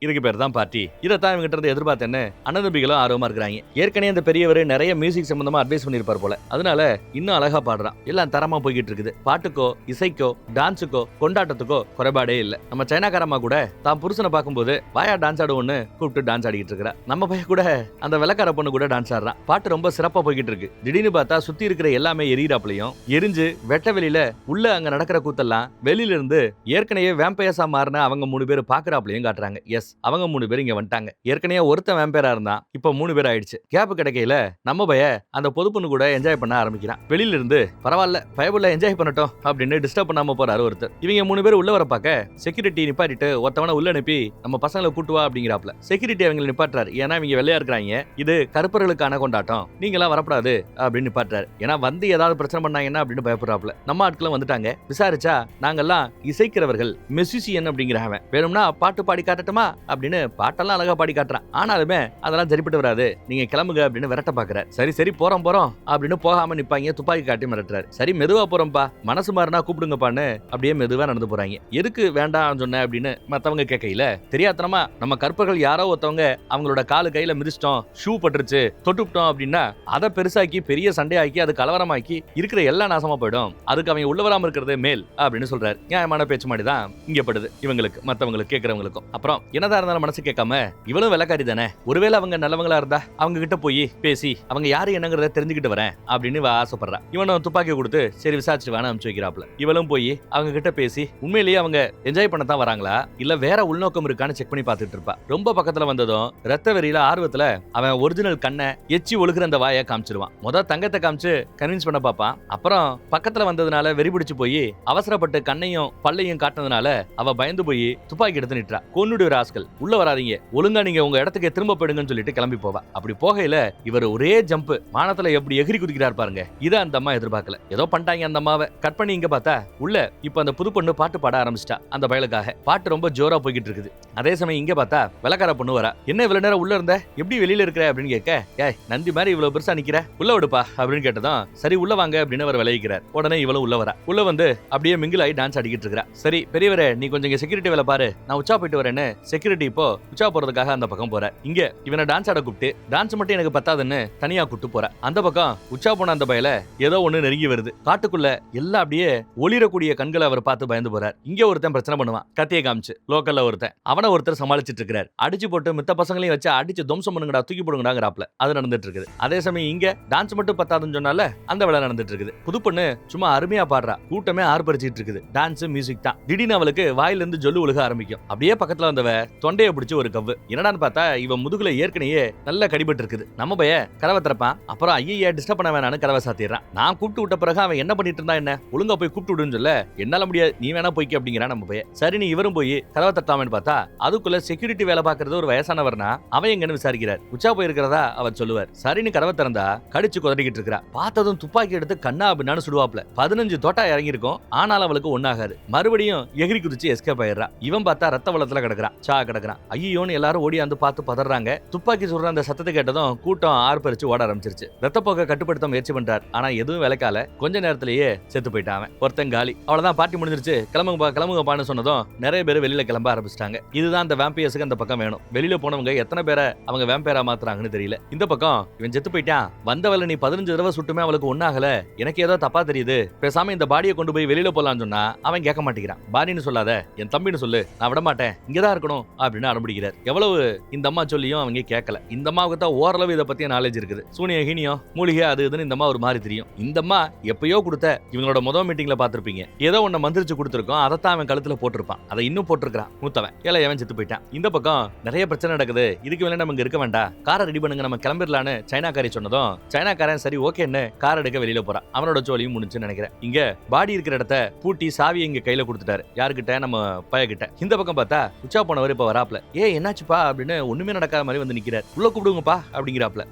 இதுக்கு பேர் தான் பார்ட்டி. இதைத்தான் இவங்க கிட்ட எதிர்பார்த்தேன்னு அண்ணதம்பிகளும் ஆர்வமா இருக்கிறாங்க. ஏற்கனவே அந்த பெரியவர் நிறைய மியூசிக் சம்பந்தமா அட்வைஸ் பண்ணிருப்பார் போல, அதனால இன்னும் அழகா பாடுறான். எல்லாம் தரமா போய்கிட்டு இருக்குது. பாட்டுக்கோ இசைக்கோ டான்ஸுக்கோ கொண்டாட்டத்துக்கோ குறைபாடே இல்ல. நம்ம சைனாக்காரம்மா கூட தான் புருஷனை பார்க்கும்போது வாயா டான்ஸ் ஆடுவோன்னு கூப்பிட்டு டான்ஸ் ஆடிக்கிட்டு இருக்கிறா. நம்ம பையன் கூட அந்த வெள்ளக்கார பொண்ணு கூட டான்ஸ் ஆடுறான். பாட்டு ரொம்ப சிறப்பா போய்கிட்டு இருக்கு. திடீர்னு பார்த்தா சுத்தி இருக்கிற எல்லாமே எரியிறாப்லையும் எரிஞ்சு வெட்ட வெளியில உள்ள அங்க நடக்கிற கூத்தெல்லாம் வெளியில இருந்து ஏற்கனவே வேம்பயர்ஸா மாறின அவங்க 3 பேர் பாக்குறாப்லையும் காட்டுறாங்க. எஸ், அவங்க 3 பேர் இங்க வந்துட்டாங்க. ஏற்கனவே ஒருத்தன் வேம்பயரா இருந்தான், இப்ப 3 பேர் ஆயிடுச்சு. கேப் கிடைக்கையில நம்ம பைய அந்த பொது பொண்ணு கூட என்ஜாய் பண்ண ஆரம்பிக்கிறான். வெளியில இருந்து பரவாயில்ல பயபுள்ள என்ஜாய் பண்ணட்டும் அப்படின்னு டிஸ்டர்ப் பண்ணாம போறாரு ஒருத்தர். இவங்க 3 பேர் உள்ள வர பார்க்க செக்யூரிட்டி நிப்பாட்டிட்டு ஒருத்தவன உள்ள அனுப்பி நம்ம பசங்களை கூட்டுவா அப்படிங்கிறாப்ல. செக்யூரிட்டி அவங்க நிப்பாட்டுறாரு. ஏன்னா இவங்க வெள்ளையா இருக்கிறாங்க, இது கருப்பர்களுக்கான கொண்டாட்டம், நீங்க எல்லாம் வரக்கூடாது அப்படின்னு நிப்பாட்டுறாரு. ஏன்னா வந்து ஏதாவது பிரச்சனை பண்ணாங்கன்னா அப்படின்னு பயப்படுறாப்ல. நம்ம ஆட்களும் வந்துட்டாங்க. விசாரிச்சா நாங்கெல்லாம் இசைக்கிறவர்கள், மெஸ்யூசியன் அப்படிங்கிறவன், வேணும்னா பாட்டு பாடி காட்டட்டுமா அப்படின்னு பாட்டெல்லாம் அழகா பாடி காட்டுறான். ஆனாலுமே அதெல்லாம் சரிப்பட்டு வராது, நீங்க கிளம்புங்க அப்படின்னு விரட்ட பாக்குறாரு. சரி போறோம் அப்படின்னு போகாம நிப்பாங்க. துப்பாக்கி காட்டி மிரட்டுறாரு. சரி மெதுவா போறோம்பா, மனசு மாறினா கூப்பிடுங்கப்பான்னு அப்படியே மெதுவா நடந்து போறாங்க. எதுக்கு வேண்டாம் சொன்ன அப்படின்னு மத்தவங்க கேட்கையில, தெரியாதனமா நம்ம கற்பர்கள் யாரோ ஒருத்தவங்க அவங்களோட காலு கையில மிதிச்சிட்டோம், ஷூ பட்டுருச்சு, தொட்டுவிட்டோம் அப்படின்னா அதை பெருசாக்கி பெரிய சண்டையாக்கி அது கலவரமாக்கி இருக்கிற எல்லா நாசமா போயிடும், அதுக்கு அவங்க உள்ள வராம இருக்கிறது மேல் அப்படின்னு சொல்றாரு. நியாயமான பேச்சு மாதிரிதான் இங்க படுது இவங்களுக்கு, மத்தவங்களுக்கு கேட்கறவங்களுக்கும். அப்புறம் என்னதான் இருந்தாலும் மனசு கேட்காம இவளும் விளக்காரி தானே, ஒருவேளை அவங்க நல்லவங்களா இருந்தா அவங்க கிட்ட போய் பேசி அவங்க யாரு என்னங்கிறத தெரிஞ்சுக்கிட்டு வரேன் அப்படின்னு ஆசைப்படுறா. இவனும் துப்பாக்கி கொடுத்து சரி விசாரிச்சு வேணா அனுப்பிச்சு வைக்கிறாப்ல. இவளும் போய் அவங்க கிட்ட பேசி உண்மையிலேயே அவங்க என்ஜாய் பண்ண தான் வராங்களா இல்ல வேற உள்நோக்கம் இருக்கான்னு செக் பண்ணி பார்த்துட்டு இருப்பா. ரொம்ப பக்கத்துல வந்ததும் ரத்த வெறியில ஆர்வத்துல அவன் ஒரிஜினல் கண்ணை எச்சி ஒழுகுற அந்த வாயை காமிச்சிருவான். தங்கத்தை காமிச்சு கன்வின்ஸ் பண்ண பாப்பான். அப்புறம் பக்கத்துல வந்ததுனால வெறி பிடிச்சு போய் அவசரப்பட்டு கண்ணையும் பல்லையும் காட்டினதுனால அவ பயந்து போய் துப்பாக்கி எடுத்து நின்றா. கொன்னுடுற ஆஸ்கர் ராஸ்கல் உள்ள வராதீங்க, ஒழுங்கா நீங்க உங்க இடத்துக்கு திரும்ப போயிடுங்கன்னு சொல்லிட்டு கிளம்பி போவா. அப்படி போகையில இவர் ஒரே ஜம்ப் வானத்துல எப்படி எகிரி குதிக்கிறார் பாருங்க. இத அந்த அம்மா எதிர்பார்க்கல. ஏதோ பண்ணிட்டாங்க அந்த அம்மாவை. கட் பண்ணி இங்க பார்த்தா உள்ள இப்ப அந்த புது பொண்ணு பாட்டு பாட ஆரம்பிச்சிட்டா. அந்த பயலுக்காக பாட்டு ரொம்ப ஜோரா போய்கிட்டு இருக்குது. அதே சமயம் இங்க பார்த்தா வெள்ளக்கார பொண்ணு வரா. என்ன இவ்வளவு நேரம் உள்ள இருந்த, எப்படி வெளியில இருக்கிற அப்படின்னு கேட்க, ஏய் நந்தி மாதிரி இவ்வளவு பெருசா நிக்கிற, உள்ள விடுப்பா அப்படின்னு கேட்டதும் சரி உள்ள வாங்க அப்படின்னு அவர் விளைவிக்கிறார். உடனே இவ்வளவு உள்ள வரா. உள்ள வந்து அப்படியே மிங்கிள் ஆகி டான்ஸ் ஆடிக்கிட்டு இருக்கா. சரி பெரியவரே நீ கொஞ்சம் செக்யூரிட்டி வேலை பாரு, நான் உச்சா போயிட்டு வரேன்னு செக்யூரிட்டி இப்போ உச்சா போறதுக்காக அந்த பக்கம் போற. இங்க இவனை டான்ஸ் ஆட கூப்பிட்டு டான்ஸ் மட்டும் எனக்கு பத்தாதுன்னு தனியா கூப்பிட்டு போற. அந்த பக்கம் உச்சா போன அந்த பயல ஏதோ ஒண்ணு நெருங்கி வருது. காட்டுக்குள்ள எல்லாம் அப்படியே ஒளிரக்கூடிய கண்களை அவர் பார்த்து பயந்து போறார். இங்க ஒருத்தன் பிரச்சனை பண்ணுவான், கத்தியை காமிச்சு லோக்கல்ல ஒருத்தன். அவனை ஒருத்தர் சமாளிச்சிட்டு இருக்காரு. அடிச்சு போட்டு மித்த பசங்களையும் வச்சு அடிச்சு துவம்சம் பண்ணுங்கடா, தூக்கி போடுங்கடாங்கறாப்ல. அது நடந்துட்டு இருக்குது. அதே சமயம் இங்க டான்ஸ் மட்டும் பத்தாதுன்னு சொன்னால அந்த வேலை நடந்துட்டு இருக்குது. புது பொண்ணு சும்மா அருமையா பாடுறா. கூட்டமே ஆர்ப்பரிச்சிட்டு இருக்குது. டான்ஸ் மியூசிக் தான். திடீர்னு அவளுக்கு வாயில இருந்து ஜொல்லு ஒழுக ஆரம்பிக்கும். அப்படியே பக்கத்துல வந்தவ தொண்டையை பிடிச்சு ஒரு கவ்வு. என்னடான்னு பார்த்தா இவன் முதுகுல ஏற்கனவே நல்ல கடிபட்டு இருக்குது. நம்ம பைய கதவை திறப்பான். அப்புறம் ஐயா டிஸ்டர்ப் பண்ண வேணான்னு கதவை சாத்திடுறான். நான் கூப்பிட்டு விட்ட பிறகு அவன் என்ன பண்ணிட்டு இருந்தா என்ன, ஒழுங்கா போய் கூப்பிட்டு விடுன்னு சொல்ல, என்னால முடியாது நீ வேணா போய்க்க அப்படிங்கிறான் நம்ம பைய. சரி நீ இவரும் போய் கதவை தட்டாமன்னு பார்த்தா அதுக்குள்ள செக்யூரிட்டி வேலை பாக்குறது ஒரு வயசானவர்னா அவன் எங்கன்னு விசாரிக்கிறார். உச்சா போயிருக்கிறதா அவர் சொல்லுவார். சரின்னு கதவை திறந்தா கடிச்சு குதறிக்கிட்டு இருக்கிறா. பார்த்ததும் துப்பாக்கி எடுத்து கண்ணா அப்படின்னு சுடுவாப்ல. 15 தோட்டா இறங்கி இருக்கும். ஆனாலும் அவளுக்கு ஒண்ணாகாது. மறுபடியும் எகிரி குதிச்சு எஸ்கேப் ஆயிடுறா. இவன் பார்த்தா ரத்த வளத்துல கிடக்குறான், சா கிடக்குறான். ஐயோன்னு எல்லாரும் ஓடி வந்து பார்த்து பதறாங்க. துப்பாக்கி சுடுற அந்த சத்தத்தை கேட்டதும் கூட்டம் ஆர்ப்பரிச்சு ஓட ஆரம்பிச்சிருச்சு. ரத்த போக்க கட்டுப்படுத்த முயற்சி பண்றார். ஆனா எதுவும் விளக்கால. கொஞ்ச நேரத்திலேயே செத்து போயிட்டான். ஒருத்தன் காலி. அவ்வளவுதான், பார்ட்டி முடிஞ்சிருச்சு, கிளம்புங்கப்பான்னு சொன்னதும் நிறைய பேர் வெளியில கிளம்ப ஆரம்பிச்சிட்டாங்க. இதுதான் அந்த வேம்பியர்ஸுக்கு அந்த பக்கம் வேணும். வெளியில போனவங்க எத்தனை பேரை அவங்க வேம்பயரா மாத்துறாங்கன்னு தெரியல. இந்த பக்கம் இவன் செத்து போயிட்டான். வந்தவள நீ 15 தடவை சுட்டுமே அவளுக்கு ஒண்ணாகல, எனக்கு ஏதோ தப்பா தெரியுது, பேசாம இந்த பாடியை கொண்டு போய் வெளியில போலான்னு சொன்னா அவன் கேட்க மாட்டேங்கிறான். பாடின்னு சொல்லாத, என் தம்பின்னு சொல்லு, நான் விட மாட்டேன், இங்கதான் இருக்கணும் அப்படின்னு அனுப்பிடிக்கிறார். எவ்வளவு இந்த அம்மா சொல்லியும் அவங்க கேட்கல. இந்த அம்மாவுக்கு தான் ஓரளவு இதை பத்திய நாலேஜ் இருக்குது. சூனிய ஹீனியம் மூலிகை அது இதுன்னு இந்த அம்மா ஒரு மாதிரி தெரியும். இந்த அம்மா எப்பயோ கொடுத்த இவங்களோட முதல் மீட்டிங்ல பாத்திருப்பீங்க, ஏதோ ஒண்ணு மந்திரிச்சு கொடுத்திருக்கோம், அதைத்தான் அவன் கழுத்துல போட்டிருப்பான். அதை இன்னும் போட்டிருக்கான் மூத்தவன். ஏல எவன் செத்து போயிட்டான். இந்த பக்கம் நிறைய பிரச்சனை நடக்குது. இதுக்கு மேல நம்ம இங்க இருக்க வேண்டாம், காரை ரெடி பண்ணுங்க, நம்ம கிளம்பிடலான்னு சைனாக்காரி சொன்னதும் சைனாக்காரன் சரி ஓகேன்னு கார் எடுக்க வெளியில போறான். அவனோட ஜோலியும் முடிஞ்சுன்னு நினைக்கிறேன். இங்க பாடி இருக்கிற இடத்த பூட்டி சாவி இங்க கையில கொடுத்துட்டாரு. யாருக்கிட்ட, நம்ம பையகிட்ட. இந்த பக்கம் பார்த்தா உச்சா போனவர் இப்ப வராப்ல. என்னாச்சுப்பா அப்படின்னு ஒண்ணுமே நடக்காத மாதிரி வந்து நிக்கிறார். உள்ள கூப்பிடுங்கப்பா அப்படிங்கிறாப்ல.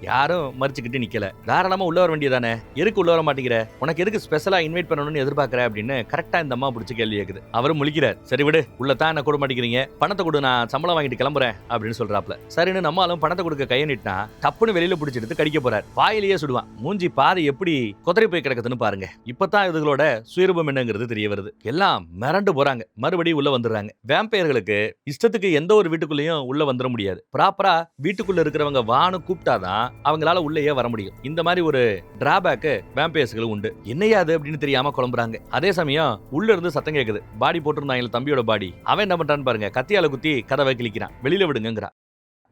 யாரும் மறிச்சுக்கிட்டு நிக்கல. தாராளமா உள்ள வர வேண்டியதானே, எதுக்கு உள்ள வர மாட்டேங்கிற, உனக்கு எதுக்கு ஸ்பெஷலா இன்வைட் பண்ணணும்னு எதிர்பார்க்கற அப்படின்னு கரெக்டா இந்த அம்மா பிடிச்சி கேள்வி கேக்குது. அவரும் முழிக்கிறார். சரி விடு, உள்ளதான் என்ன கூட மாட்டேங்கிறீங்க, பணத்தை கொடு, நான் சம்பளம் வாங்கிட்டு கிளம்புறேன் அப்படின்னு சொல்றாப்ல. சரின்னு நம்மளும் பணத்தை கொடுக்க கையை நீட்டினா டப்புன்னு வெளியில பிடிச்சி எடுத்து கடிக்க போறார். வாயிலேயே சுடுவான். மூஞ்சி பாதி எப்படி கொதறி போய் கிடக்குதுன்னு பாருங்க. இப்பதான் இதுகளோட சுயரூபம் என்னங்கிறது தெரிய வருது. எல்லாம் மிரண்டு போறாங்க. மறுபடியும் உள்ள வந்துடுறாங்க. வேம்பயர்களுக்கு இஷ்டத்துக்கு எந்த ஒரு வீட்டுக்குள்ளேயும் உள்ள வந்துட முடியாது. ப்ராப்பரா வீட்டுக்குள்ள இருக்கிறவங்க வான்னு கூப்பிட்டாதான் அவங்களால உள்ளேயே வர முடியும். இந்த மாதிரி ஒரு டிராபேக் வேம்பயர்ஸ்களுக்கு உண்டு. என்னையா அது அப்படின்னு தெரியாம குழம்புறாங்க. அதே சமயம் உள்ள இருந்து சத்தம் கேக்குது. பாடி போட்டிருந்தாங்க தம்பியோட பாடி. அவன் என்ன பண்றான்னு பாருங்க, கத்தியால குத்தி கதவை கிழிக்கிறான். வெளியில விடுங்கிறான்.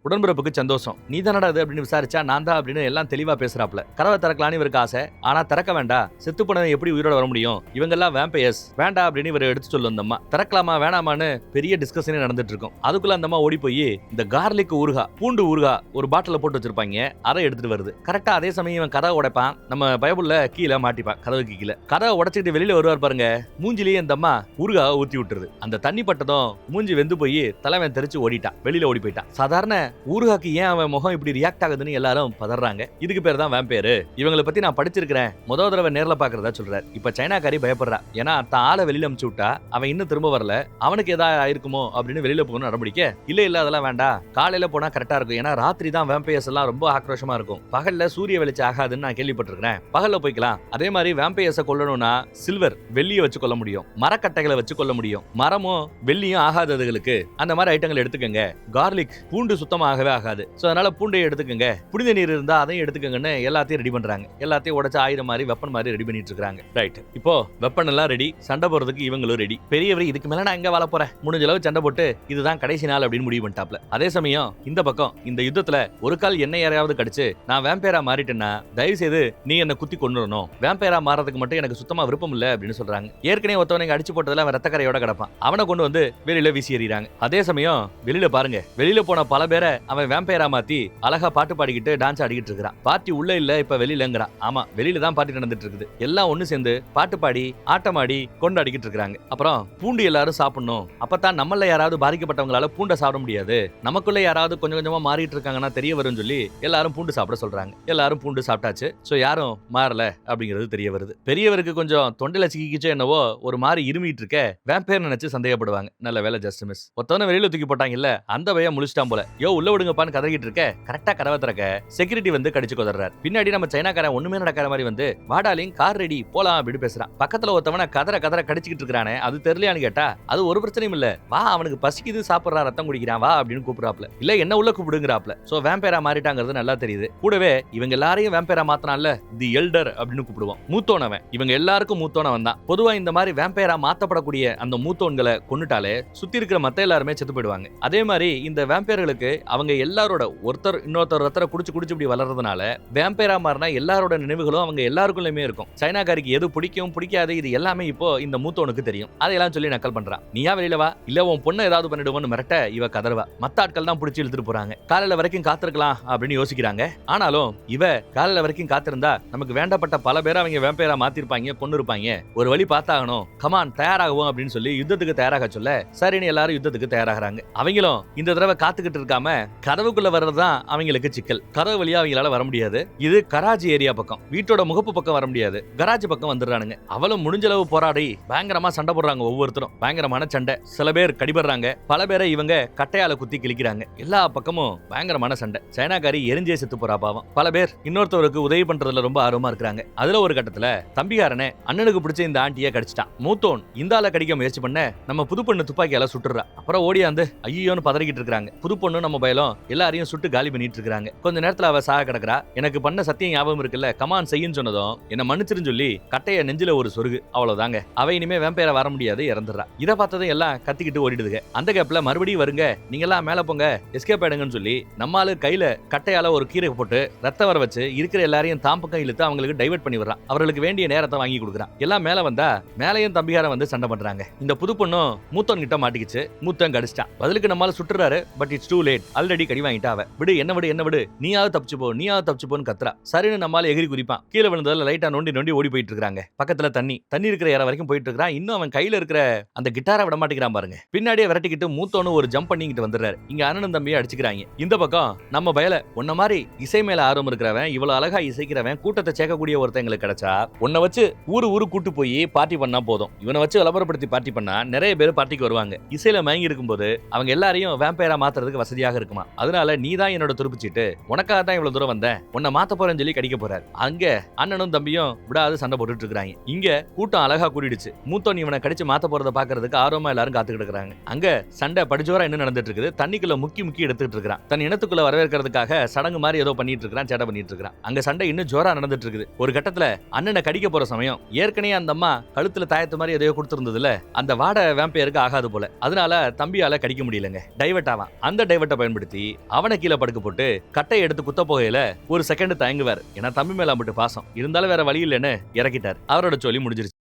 உடன்பிறப்புக்கு சந்தோஷம். நீ தானடா அது அப்படின்னு விசாரிச்சா நான் தான் அப்படின்னு எல்லாம் தெளிவா பேசுறாப்ல. கதவை திறக்கலான்னு இவருக்கு ஆசை. ஆனா திறக்க வேண்டாம், செத்து போனவன் எப்படி உயிரோட வர முடியும், இவங்க எல்லாம் வேம்பயர்ஸ், வேண்டாம் அப்படின்னு இவர் எடுத்து சொல்லு. அந்த அம்மா திறக்கலாமா வேணாமான்னு பெரிய டிஸ்கஷனே நடந்துட்டு இருக்கும். அதுக்குள்ள அந்த அம்மா ஓடி போய் இந்த கார்லிக் ஊறுகா, பூண்டு ஊறுகா ஒரு பாட்டில போட்டு வச்சிருப்பாங்க, அதை எடுத்துட்டு வருது. கரெக்டா அதே சமயம் இவன் கதவை உடைப்பான். நம்ம பயபுள்ள கீழே மாட்டிப்பான், கதவுக்கு கீழே. கதவை உடைச்சிட்டு வெளியில வருவார் பாருங்க. மூஞ்சிலேயே இந்த அம்மா ஊறுகாவை ஊத்தி விட்டுருது. அந்த தண்ணி பட்டதும் மூஞ்சி வெந்து போய் தலைவன் தெரிச்சு ஓடிட்டான், வெளியில ஓடி போயிட்டான். சாதாரண ஊறுகாக்கு ஏன் அவன் முகம் இப்படி ரியாக்ட் ஆகுதுன்னு எல்லாரும் பதறாங்க. இதுக்கு பேர் தான் வேம்பயர். இவங்களை பத்தி நான் படிச்சிருக்கிறேன், முதல் தடவை நேர்ல பாக்குறதா சொல்றாரு. இப்ப சைனாக்காரி பயப்படுறா. ஏன்னா தான் ஆளை வெளியில அனுப்பிச்சு விட்டா அவன் இன்னும் திரும்ப வரல, அவனுக்கு ஏதாவது ஆயிருக்குமோ அப்படின்னு வெளியில போகணும் நடவடிக்கை. இல்ல அதெல்லாம் வேண்டாம், காலையில போனா கரெக்டா இருக்கும். ஏன்னா ராத்திரி தான் வேம்பயர்ஸ் எல்லாம் ரொம்ப ஆக்ரோஷமா இருக்கும். பகல்ல சூரிய வெளிச்சம் ஆகாதுன்னு நான் கேள்விப்பட்டிருக்கிறேன். பகல்ல போய்க்கலாம். அதே மாதிரி வேம்பயர்ஸை கொல்லணும்னா சில்வர், வெள்ளியை வச்சு கொள்ள முடியும், மரக்கட்டைகளை வச்சு கொள்ள முடியும். மரமும் வெள்ளியும் ஆகாததுகளுக்கு அந்த மாதிரி ஐட்டங்கள் எடுத்துக்கங்க. கார்லிக் பூண்டு சுத்தமாகவே ஆகாது. சோ அதனால பூண்டை எடுத்துக்கங்க. புனித நீர் இருந்தா அதையும் எடுத்துக்கங்கன்னு எல்லாத்தையும் ரெடி பண்றாங்க. எல்லாத்தையும் உடைச்சு ஆயுதம் மாதிரி வெப்பன் மாதிரி ரெடி பண்ணிட்டு இருக்காங்க. ரைட், இப்போ வெப்பன் எல்லாம் ரெடி, சண்டை போறதுக்கு இவங்களும் ரெடி. பெரியவர் இதுக்கு மேல நான் எங்க வாழ போறேன், முடிஞ்ச அளவு சண்டை போட்டு இதுதான் கடைசி நாள் அப்படின்னு முடிவு பண்ணிட்டாப்ல. அதே சமயம் இந்த பக்கம் இந்த யுத்தத்துல ஒரு கால் என்ன யாரையாவது கடிச்சு நான் வேம்பயரா மாறிட்டேன்னா தயவு செய்து நீ என்ன குத்தி கொண்டுறணும், வேம்பயரா மாறதுக்கு மட்டும் எனக்கு சுத்தமா விருப்பம் இல்ல அப்படின்னு சொல்றாங்க. ஏற்கனவே ஒருத்தவனை அடிச்சு போட்டதுல அவன் ரத்தக்கரையோட கிடப்பான். அவனை கொண்டு வந்து வெளியில வீசி எறிறாங்க. அதே சமயம் வெளியில பாருங்க, வெளியில போன பல பேரை அவன் வேம்பயரா மாத்தி அழகா பாட்டு பாடிக்கிட்டு டான்ஸ் ஆடிக்கிட்டு இருக்கான். பார்ட்டி உள்ள இல்ல, இப்ப வெளியிலங்கிறான். ஆமா, வெளியில தான் பார்ட்டி நடந்துட்டு இருக்குது. எல்லாம் ஒண்ணு சேர்ந்து பாட்டு பாடி ஆட்டமாடி கொண்டாடிக்கிட்டு இருக்காங்க. அப்புறம் பூண்டு எல்லாரும் சாப்பிடணும், அப்பதான் நம்மள யாராவது பாதிக்கப்பட்டவங்களால பூண்டை சாப்பிட முடியாது, நமக்குள்ள யாராவது கொஞ்சம் கொஞ்சமா மாறிட்டு இருக்காங்கன்னா தெரிய வரும்னு சொல்லி எல்லாரும் பூண்டு சாப்பிட சொல்றாங்க. எல்லாரும் பூண்டு சாப்பிட்டாச்சு. சோ யாரும் மாறல அப்படிங்கிறது தெரிய வருது. பெரியவருக்கு கொஞ்சம் தொண்டையில சிக்கிக்கிச்சோ என்னவோ ஒரு மாதிரி இருமிட்டு இருக்க வேம்பயர் நினைச்சு சந்தேகப்படுவாங்க. நல்ல வேலை ஜஸ்ட் மிஸ். ஒருத்தவன வெளியில தூக்கி போட்டாங்கல்ல, அந்த பையன் முழிச்சிட்டான் போல. யோ உள்ள விடுங்கப்பான்னு கதறிக்கிட்டு இருக்க கரெக்டா கதவை திறக்க செக்யூரிட்டி வந்து கடிச்சு கொதறாரு. பின்னாடி நம்ம சைனாக்காரன் ஒண்ணுமே நடக்கிற மாதிரி வந்து வாடாலிங் கார் ரெடி போலாம் அப்படின்னு பேசுறான். பக்கத்துல ஒருத்தவன கதற கடிச்சுக்கிட்டு இருக்கானே, அது தெரியலையான்னு கேட்டா அது ஒரு பிரச்சனையும் இல்ல, வா அவனுக்கு பசிக்குது சாப்பிடுறா ரத்தம் குடிக்கிறான் வா அப்படின்னு கூப்பிடுறாப்ல. இல்ல என்ன உள்ள கூப்பிடுங்கிறாப்ல. சோ வேம்பயரா மாறிட்டாங்கிறது நல்லா தெரியுது. கூடவே இவங்க எல்லாரையும் வேம்பயரா மாத்தனால தி எல்டர் அப்படின்னு கூப்பிடுவோம். மூத்தோனவன். இவங்க எல்லாருக்கும் மூத்தோனவன் தான். பொதுவா இந்த மாதிரி வேம்பயரா மாத்தப்படக்கூடிய அந்த மூத்தோன்களை கொன்னுட்டாலே சுத்தி இருக்கிற மத்த எல்லாருமே செத்து போயிடுவாங்க. அதே மாதிரி இந்த வேம்பயர்களுக்கு அவங்க எல்லாரோட ஒருத்தர் இன்னொருத்தர் ரத்தரை குடிச்சு இப்படி வளர்றதுனால வேம்பயரா மாறினா எல்லாரோட நினைவுகளும் அவங்க எல்லாருக்குள்ளயுமே இருக்கும். சைனாக்காரிக்கு எது பிடிக்கும் பிடிக்காது இது எல்லாமே இப்போ இந்த மூத்தோனுக்கு தெரியும். அதையெல்லாம் சொல்லி நக்கல் பண்றான். நீயா வெளியில வா, இல்ல உன் பொண்ணை ஏதாவது பண்ணிடுவோன்னு மிரட்ட இவ கதறுவா. மத்த ஆட்கள் தான் பிடிச்சி இழுத்துட்டு போறாங்க. காலையில வரைக்கும் காத்திருக்கலாம் அப்படின்னு யோசிக்கிறாங்க. ஆனாலும் இவ காலையில வரைக்கும் காத்திருந்தா நமக்கு வேண்டப்பட்ட பல பேரை அவங்க வேம்பயரா மாத்திருப்பாங்க, கொண்டு இருப்பாங்க. ஒரு வழி பார்த்தாகணும், கமான் தயாராகுவோம் அப்படின்னு சொல்லி யுத்தத்துக்கு தயாராக சொல்ல சரின்னு எல்லாரும் யுத்தத்துக்கு தயாராகிறாங்க. அவங்களும் இந்த தடவை காத்துக்கிட்டு இருக்காம கதவுக்குள்ள வர்றதுதான் அவங்களுக்கு சிக்கல். கதவு வழியா அவங்களால வர முடியாது. இது கராச்சி ஏரியா பக்கம், வீட்டோட முகப்பு பக்கம் வர முடியாது. கராச்சி பக்கம் வந்துடுறானுங்க. அவளும் முடிஞ்ச அளவு போராடி பயங்கரமா சண்டை போடுறாங்க. ஒவ்வொருத்தரும் பயங்கரமான சண்டை. சில பேர் கடிபடுறாங்க, பல பேரை இவங்க கட்டையால குத்தி கிழிக்கிறாங்க. எல்லா பக்கமும் பயங்கரமான சண்டை. சைனாக்காரி எரிஞ்சே செத்து போறா பாவம். பல பேர் இன்னொருத்தவருக்கு உதவி பண்றதுல ரொம்ப ஆர்வமா இருக்காங்க. அதுல ஒரு கட்டத்துல தம்பிகாரனே அண்ணனுக்கு பிடிச்ச இந்த ஆண்டியை கடிச்சிட்டான். மூத்தோன் இந்தால கடிக்க முயற்சி பண்ண நம்ம புது பொண்ணு துப்பாக்கியால சுட்டுறா. அப்புறம் ஓடியாந்து ஐயோன்னு பதறிக்கிட்டு இருக்காங்க. புது பொண்ணு நம்ம பயலும் எல்லாரையும் சுட்டு காலி பண்ணிட்டு இருக்காங்க. கொஞ்ச நேரத்துல அவ சாக கிடக்குறா. எனக்கு பண்ண சத்தியம் ஞாபகம் இருக்குல்ல, கமான் செய்யுன்னு சொன்னதும் என்ன மன்னிச்சிருன்னு சொல்லி கட்டைய நெஞ்சில ஒரு சொருகு. அவ்வளவுதாங்க. அவ இனிமே வேம்பயரா வர முடியாது, இறந்துடுறா. இதை பார்த்ததும் எல்லாம் கத்திக்கிட்டு ஓடிடுதுங்க. அந்த கேப்ல மறுபடியும் வருங்க, நீங்க எல்லாம் மேல போங்க, எஸ்கேப் ஆயிடுங்கன்னு சொல்லி நம்மால கையில கட்டையால ஒரு கீரை போட்டு ரத்தம் வர வச்சு இருக்கிற எல்லாரையும் தாம்பக்கம் இழுத்து அவங்களுக்கு டைவர்ட் பண்ணி விடுறான். அவர்களுக்கு வேண்டிய நேரத்தை வாங்கி கொடுக்குறான். எல்லாம் மேல வந்தா மேலையும் தம்பிகாரம் வந்து சண்டை பண்றாங்க. இந்த புது பொண்ணும் மூத்தன் கிட்ட மாட்டிக்கிச்சு. மூத்தன் கடிச்சிட்டான். பதிலுக்கு நம்மால சுட்டுறாரு. But it's too late. Already கடி வாங்கிட்டா. அவ விடு என்ன விடு நீயாவது தப்பிச்சு போன்னு கத்துறா. சரின்னு நம்மால எகிரி குதிப்பான். கீழே விழுந்ததுல லைட்டா நோண்டி ஓடி போயிட்டு இருக்காங்க. பக்கத்துல தண்ணி இருக்கிற ஏற வரைக்கும் போயிட்டு இருக்கான். இன்னும் அவன் கையில இருக்கிற அந்த கிட்டாரை விட மாட்டேங்கிறான் பாருங்க. பின்னாடியே விரட்டிக்கிட்டு மூத்தோன்னு ஒரு ஜம்ப் பண்ணிக்கிட்டு வந்துடுறாரு. இங்க அண்ணன் தம்பியை அடிச்சுக்கிறாங்க. இந்த பக்கம் நம்ம பயல உன்ன மாதிரி இசை மேல ஆர்வம் இருக்கிறவன், இவ்வளவு அழகா இசைக்கிறவன், கூட்டத்தை சேர்க்கக்கூடிய ஒருத்தங்களுக்கு கிடைச்சா உன்னை வச்சு ஊரு கூட்டு போய் பார்ட்டி பண்ணா போதும். இவனை வச்சு விளம்பரப்படுத்தி பார்ட்டி பண்ணா நிறைய பேர் பார்ட்டிக்கு வருவாங்க. இசையில மயங்கி இருக்கும்போது அவங்க எல்லாரையும் வேம்பயரா மாத்துறதுக்கு வசதியாக இருக்குமா. அதனால நீ தான் என்னோட துருப்பிச்சிட்டு உனக்காக தான் இவ்வளவு தூரம் வந்தேன், உன்னை மாத்த போறேன்னு சொல்லி கடிக்க போறாரு. அங்க அண்ணனும் தம்பியும் விடாது சண்டை போட்டுட்டு இருக்காங்க. இங்க கூட்டம் அழகா கூடிடுச்சு. மூத்தோன் இவனை கடிச்சு மாத்த போறத பாக்குறதுக்கு ஆர்வமா எல்லாரும் காத்துக்கிட்டு இருக்காங்க. அங்க சண்டை படிச்சோரா என்ன நடந்துட்டு இருக்குது. தண்ணிக்குள்ள முக்கி எடுத்துட்டு இருக்கான். தன் இனத்துக்குள்ள வரவேற்கிறதுக்காக சடங்கு மாதிரி ஏதோ பண்ணிட்டு இருக்கான், சேட்டை பண்ணிட்டு இருக்கான். அங்க சண்டை இன்னும் ஜோரா நடந்துட்டு இருக்குது. ஒரு கட்டத்துல அண்ணனை கடிக்க போற சமயம் ஏற்கனவே அந்த அம்மா கழுத்துல தாயத்து மாதிரி எதையோ கொடுத்திருந்ததுல அந்த வாட வேம்பயருக்கு ஆகாது போல. அதனால தம்பியால கடிக்க முடியலங்க. டைவர்ட் ஆவான். அந்த டைவர்ட்டை பயன்படுத்தி அவனை கீழே படுக்க போட்டு கட்டையை எடுத்து குத்த போகையில ஒரு செகண்ட் தயங்குவார். ஏன்னா தம்பி மேல மட்டும் பாசம் இருந்தாலும் வேற வழி இல்லைன்னு இறக்கிட்டார். அவரோட சொல்லி முடிஞ்சிருச்சு.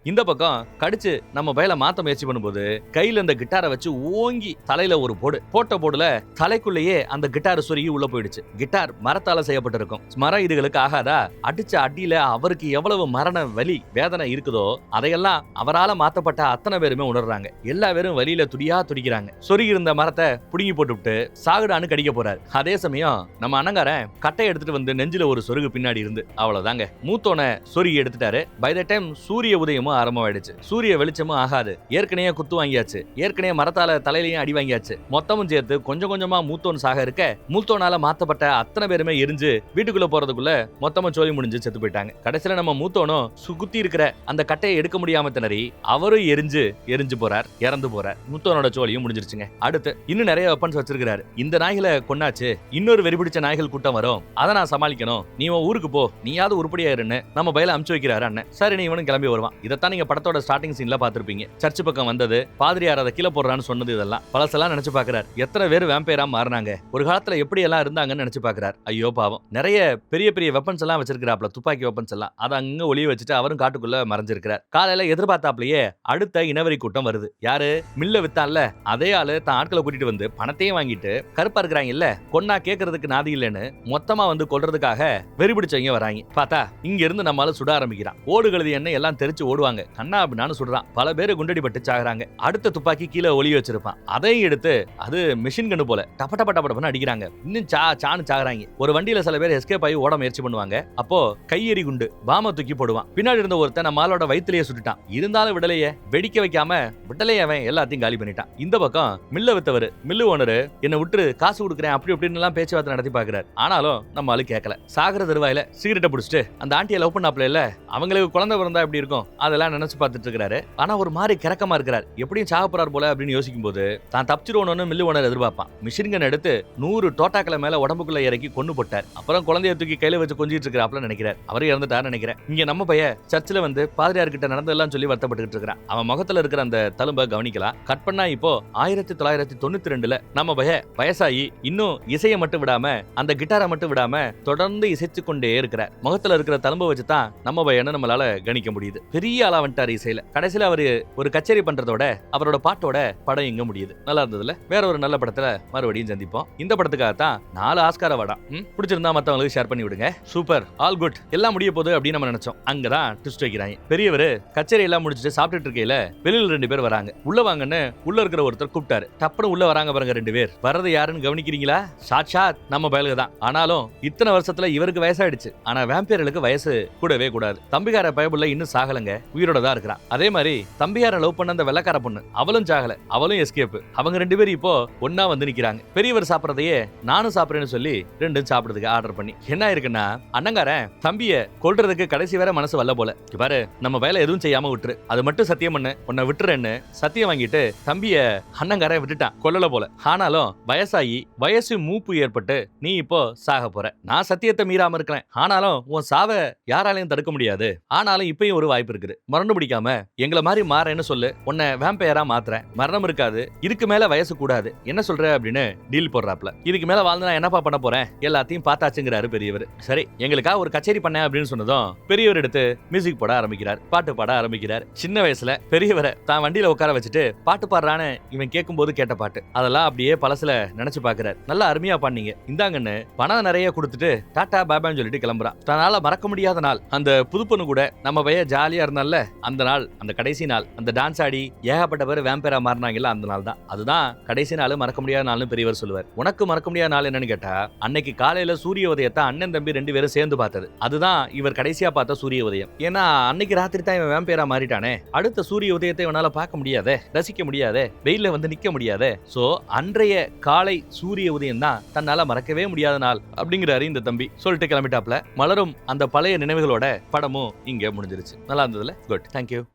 இந்த பக்கம் கடிச்சு நம்ம பயல மாத்த முயற்சி பண்ணும்போது கையில இந்த கிட்டாரை வச்சு ஓங்கி தலையில ஒரு போட்ட போடுல தலைக்குள்ளேயே அந்த கிட்டார் சொருகி உள்ள போயிடுச்சு. கிட்டார் மரத்தால செய்யப்பட்டிருக்கும். மரம் இதுகளுக்கு ஆகாதா? அடிச்ச அடியில அவருக்கு எவ்வளவு மரண வலி வேதனை இருக்குதோ அதையெல்லாம் அவரால மாத்தப்பட்ட அத்தனை பேருமே உணர்றாங்க. எல்லா பேரும் வலியில துடிக்கிறாங்க. சொருகி இருந்த மரத்தை புடுங்கி போட்டுவிட்டு சாகுடான்னு கடிக்க போறாரு. அதே சமயம் நம்ம அண்ணங்காரன் கட்டை எடுத்துட்டு வந்து நெஞ்சில ஒரு சொருகு பின்னாடி இருந்து அவ்வளவுதாங்க. மூத்தோன சொருகி எடுத்துட்டாரு. பை த டைம் சூரிய உதயமும் ஆரம்பமாயிடுச்சு. சூரிய வெளிச்சமும் ஆகாது. ஏற்கனவே குத்து வாங்கியாச்சு. ஏற்கனவே மரத்தால தலையிலையும் அடி வாங்கியாச்சு. மொத்தமும் சேர்த்து கொஞ்சம் கொஞ்சமா மூத்தோன் சாக இருக்க மூத்தோனால மாத்தப்பட்ட அத்தனை பேருமே எரிஞ்சு வீட்டுக்குள்ள போறதுக்குள்ள மொத்தமா சோழி முடிஞ்சு செத்து போயிட்டாங்க. கடைசியில நம்ம மூத்தோனும் சுகுத்தி இருக்கிற அந்த கட்டையை எடுக்க முடியாம திணறி அவரும் எரிஞ்சு போறார், இறந்து போறார். மூத்தோனோட சோழியும் முடிஞ்சிருச்சுங்க. அடுத்து இன்னும் நிறைய வெப்பன்ஸ் வச்சிருக்காரு. இந்த நாய்களை கொன்னாச்சு, இன்னொரு வெறிபிடிச்ச நாய்கள் கூட்டம் வரும், அதை நான் சமாளிக்கணும், நீ ஊருக்கு போ, நீயாவது உருப்படியாயிருன்னு நம்ம பயில அமுச்சு வைக்கிறாரு அண்ணன். சரி நீ இவனும் கிளம்பி வருவான். இதைத்தான் நீங்க படத்தோட ஸ்டார்டிங் சீன்ல பாத்திருப்பீங்க. சர்ச் பக்கம் வந்தது, பாதிரியார் அதை கீழே போடுறான்னு சொன்னது, இதெல்லாம் பழசெல்லாம் நினைச்சு பாக்குறாரு. எத்தனை பேர் வேம்பையரா மாறினாங்க, ஒரு காலத்துல எப்படி எல்லாம் இருந்தாங்கன்னு நினைச்சு பாக்குறாரு. ஐயோ பாவம், நிறைய பெரிய பெரிய வெப்பன்ஸ் எல்லாம் வச்சிருக்கிறாப்ல, துப்பாக்கி வெப்பன்ஸ் எல்லாம். அதை அங்க ஒளிய வச்சுட்டு அவரும் காட்டுக்குள்ள மறைஞ்சிருக்கிறார். காலையில எதிர்பார்த்தாப்லயே அடுத்த இனவரி கூட்டம் வருது. யாரு? மில்ல வித்தான்ல அதே ஆளு தான் ஆட்களை கூட்டிட்டு வந்து பணத்தையும் வாங்கிட்டு, கருப்பா இருக்கிறாங்க இல்ல, கொன்னா கேட்கறதுக்கு நாதி இல்லைன்னு மொத்தமா வந்து கொல்றதுக்காக வெறி பிடிச்சவங்க வராங்க. பார்த்தா இங்க இருந்து நம்மால சுட ஆரம்பிக்கிறான். ஓடு கழுதி என்ன எல்லாம் தெரிச்சு ஓடுவாங்க, கண்ணா அப்படின்னு சுடுறான். பல பேரு குண்டடி பட்டு சாகுறாங்க. அடுத்த துப்பாக்கி கீழே ஒளி வச்சிருப்பான், அதையும் எடுத்து அது மிஷின் கண்ணு போல டப்பட்டப்பட்டப்பட்டு அடிக்கிறாங்க. இன்னும் சான்னு சாகுறாங்க. ஒரு வண்டியில சில பேர் எஸ்கேப் ஆகி ஓட முயற்சி பண்ணுவாங்க. அப்போ கையெறி குண்டு பாம தூக்கி போடுவான். பின்னாடி இருந்த ஒருத்தன் நம்ம ஆளோட வயிற்றுலயே சுட்டுட்டான். இருந்தாலும் விடலையே, வெடிக்க வைக்காம விடலையே, அவன் எல்லாத்தையும் காலி பண்ணிட்டான். இந்த பக்கம் மில்ல வித்தவரு, மில்லு ஓனரு என்ன விட்டு காசு கொடுக்குறேன் அப்படி இப்படின்னு எல்லாம் பேச்சுவார்த்தை நடத்தி பாக்குறாரு. ஆனாலும் நம்ம ஆளு கேட்கல. சாகர தருவாயில சிகரெட்டை பிடிச்சிட்டு அந்த ஆண்டியை லவ் பண்ணாப்ல இல்ல, அவங்களுக்கு குழந்தை பிறந்தா எப்படி இருக்கும் அதெல்லாம் நினைச்சு பார்த்துட்டு இருக்காரு. ஆனா ஒரு மாதிரி கிறக்கமா இருக்கிறார். எப்படியும் சாக போறார் போல அப்படின்னு யோசிக்கும் போது தான் தப்பிச்சிருவோன்னு மில்லு ஓனர் எதிர்பார்ப்பான். மிஷின் கன் எடுத்து 100 டோட்டாக்களை மேல உடம்புக்குள்ள இறக்கி கொண்டு போட்டார். அப்புறம் குழந்தைய தூக்கி கையில வச்சு கொஞ்சிட்டு இருக்கிறாப்ல நினைக்கிறார். அவரே இறந்துட்டாரு நினைக்கிறேன். இங்க நம்ம பையன் சர்ச்சில் வந்து பாதிரியார் கிட்ட நடந்ததெல்லாம் சொல்லி வருத்தப்பட்டு இருக்கிறான். அவன் முகத்துல இருக்கிற அந்த தழும்ப கவனிக்கலாம். கட் பண்ணா இப்போ 1992ல நம்ம பையன் வயசாகி இன்னும் இசையை மட்டும் விடாம, அந்த கிட்டாரை மட்டும் விடாம தொடர்ந்து இசைச்சு கொண்டே இருக்கிறார். முகத்துல இருக்கிற தழும்ப வச்சுதான் நம்ம பையனை நம்மளால கணிக்க முடியுது. பெரிய ஆளா வந்துட்டாரு இசையில. கடைசியில அவரு ஒரு கச்சேரி பண்றதோட அவரோட பாட்டோட படம் எங்க முடியுது. நல்லா இருந்ததுல. வேற ஒரு நல்ல படத்துல மறுபடியும் சந்திப்போம். இந்த படத்துக்காக தான் 4 ஆஸ்கார் அவார்டா. பிடிச்சிருந்தா மத்தவங்களுக்கு ஷேர் பண்ணி விடுங்க. சூப்பர், ஆல் குட், எல்லாம் முடிய போகுது அப்படின்னு நம்ம நினைச்சோம். அங்கதான் ட்விஸ்ட் வைக்கிறாங்க. பெரியவர் கச்சேரி எல்லாம் முடிச்சுட்டு சாப்பிட்டுட்டு இருக்கையில வெளியில 2 பேர் வராங்க. உள்ள வாங்கன்னு உள்ள இருக்கிற ஒருத்தர் கூப்பிட்டாரு. டப்புனு உள்ள வராங்க பாருங்க 2 பேர். வரது யாருன்னு கவனிக்கிறீங்களா? சாட்சாத் நம்ம பயலுக தான். ஆனாலும் இத்தனை வருஷத்துல இவருக்கு வயசாயிடுச்சு. ஆனா வேம்பியர்களுக்கு வயசு கூடவே கூடாது. தம்பிகார பயபுள்ள இன்னும் சாகலங்க, உயிரோட தான் இருக்கிறான். அதே மாதிரி தம்பியார லவ் பண்ண அந்த வெள்ளக்கார பொண்ணு, அவளும் சாகல, அவளும் எஸ்கேப். அவங்க 2 பேரும் இப்போ ஒன்னா வந்து நிக்கிறாங்க. பெரியவர் சாப்பிடறதையே நானும் சாப்பிடுறேன்னு சொல்லி 2 சாப்பிடுறதுக்கு ஆர்டர் பண்ணி என்ன இருக்குன்னா, அண்ணங்காரன் தம்பிய கொல்றதுக்கு கடைசி வரை மனசு வரல போல. பாரு, நம்ம வேலை எதுவும் செய்யாம விட்டுரு, அது மட்டும் சத்தியம் பண்ணு, உன்னை விட்டுறேன்னு சத்தியம் வாங்கிட்டு தம்பிய அண்ணங்காரன் விட்டுட்டான், கொல்லல போல. ஆனாலும் வயசாகி வயசு மூப்பு ஏற்பட்டு நீ இப்போ சாக போற. நான் சத்தியத்தை மீறாம இருக்கிறேன், ஆனாலும் உன் சாவ யாராலையும் தடுக்க முடியாது. ஆனாலும் இப்பயும் ஒரு வாய்ப்பு இருக்குது, மரணம் பிடிக்காம எங்களை மாதிரி மாறேன்னு சொல்லு, உன்னை வேம்பையரா மாத்துறேன், மரணம் இருக்காது, இதுக்கு மேல வயசு கூடாது, என்ன சொல்ற அப்படின்னு டீல் போடுறாப்ல. இதுக்கு மேல வாழ்ந்து நான் என்னப்பா பண்ண போறேன், எல்லாத்தையும் பார்த்தாச்சுங்கிறாரு பெரியவர். சரி, எங்களுக்காக ஒரு கச்சேரி பண்ண அப்படின்னு சொன்னதும் பெரியவர் எடுத்து மியூசிக் போட ஆரம்பிக்கிறார், பாட்டு பாட ஆரம்பிக்கிறார். சின்ன வயசுல பெரியவரை தான் வண்டியில உட்கார வச்சுட்டு பாட்டு பாடுறான்னு இவன் கேட்கும் போது கேட்ட பாட்டு, அதெல்லாம் அப்படியே பழசுல நினைச்சு பாக்குறாரு. நல்லா அருமையா பண்ணீங்க, இந்தாங்கன்னு பணம் நிறைய கொடுத்துட்டு டாடா பாபான்னு சொல்லிட்டு கிளம்புறான். தன்னால மறக்க முடியாத நாள். அந்த புது பொண்ணு கூட நம்ம பையன் ஜாலியா இருந்தால அந்த நாள், அந்த கடைசி நாள், அந்த டான்ஸ் ஆடி ஏகப்பட்ட பேர் வேம்பேரா மாறினாங்கல்ல, அந்த நாள் தான். அதுதான் கடைசி நாள், மறக்க முடியாத நாள்னு பெரியவர் சொல்லுவார். உனக்கு மறக்க முடியாத நாள் என்னன்னு கேட்டா, அன்னைக்கு காலையில சூரிய உதயத்தை அண்ணன் தம்பி 2 பேரும் சேர்ந்து பார்த்தது. அதுதான் இவர் கடைசியா பார்த்த சூரிய உதயம். ஏன்னா அன்னைக்கு ராத்திரி தான் இவன் வேம்பேரா மாறிட்டானே, அடுத்த சூரிய உதயத்தை இவனால பார்க்க முடியாதே, ரசிக்க முடியாதே, வெயில வந்து நிக்க முடியாதே. சோ அன்றைய காலை சூரிய உதயம் தான் தன்னால மறக்கவே முடியாத நாள் அப்படிங்கிறாரு இந்த தம்பி. சொல்லிட்டு கிளம்பிட்டாப்ல. மலரும் அந்த பழைய நினைவுகளோட படமும் இங்க முடிஞ்சிருச்சு. நல்லா இருந்ததுல. Good, thank you.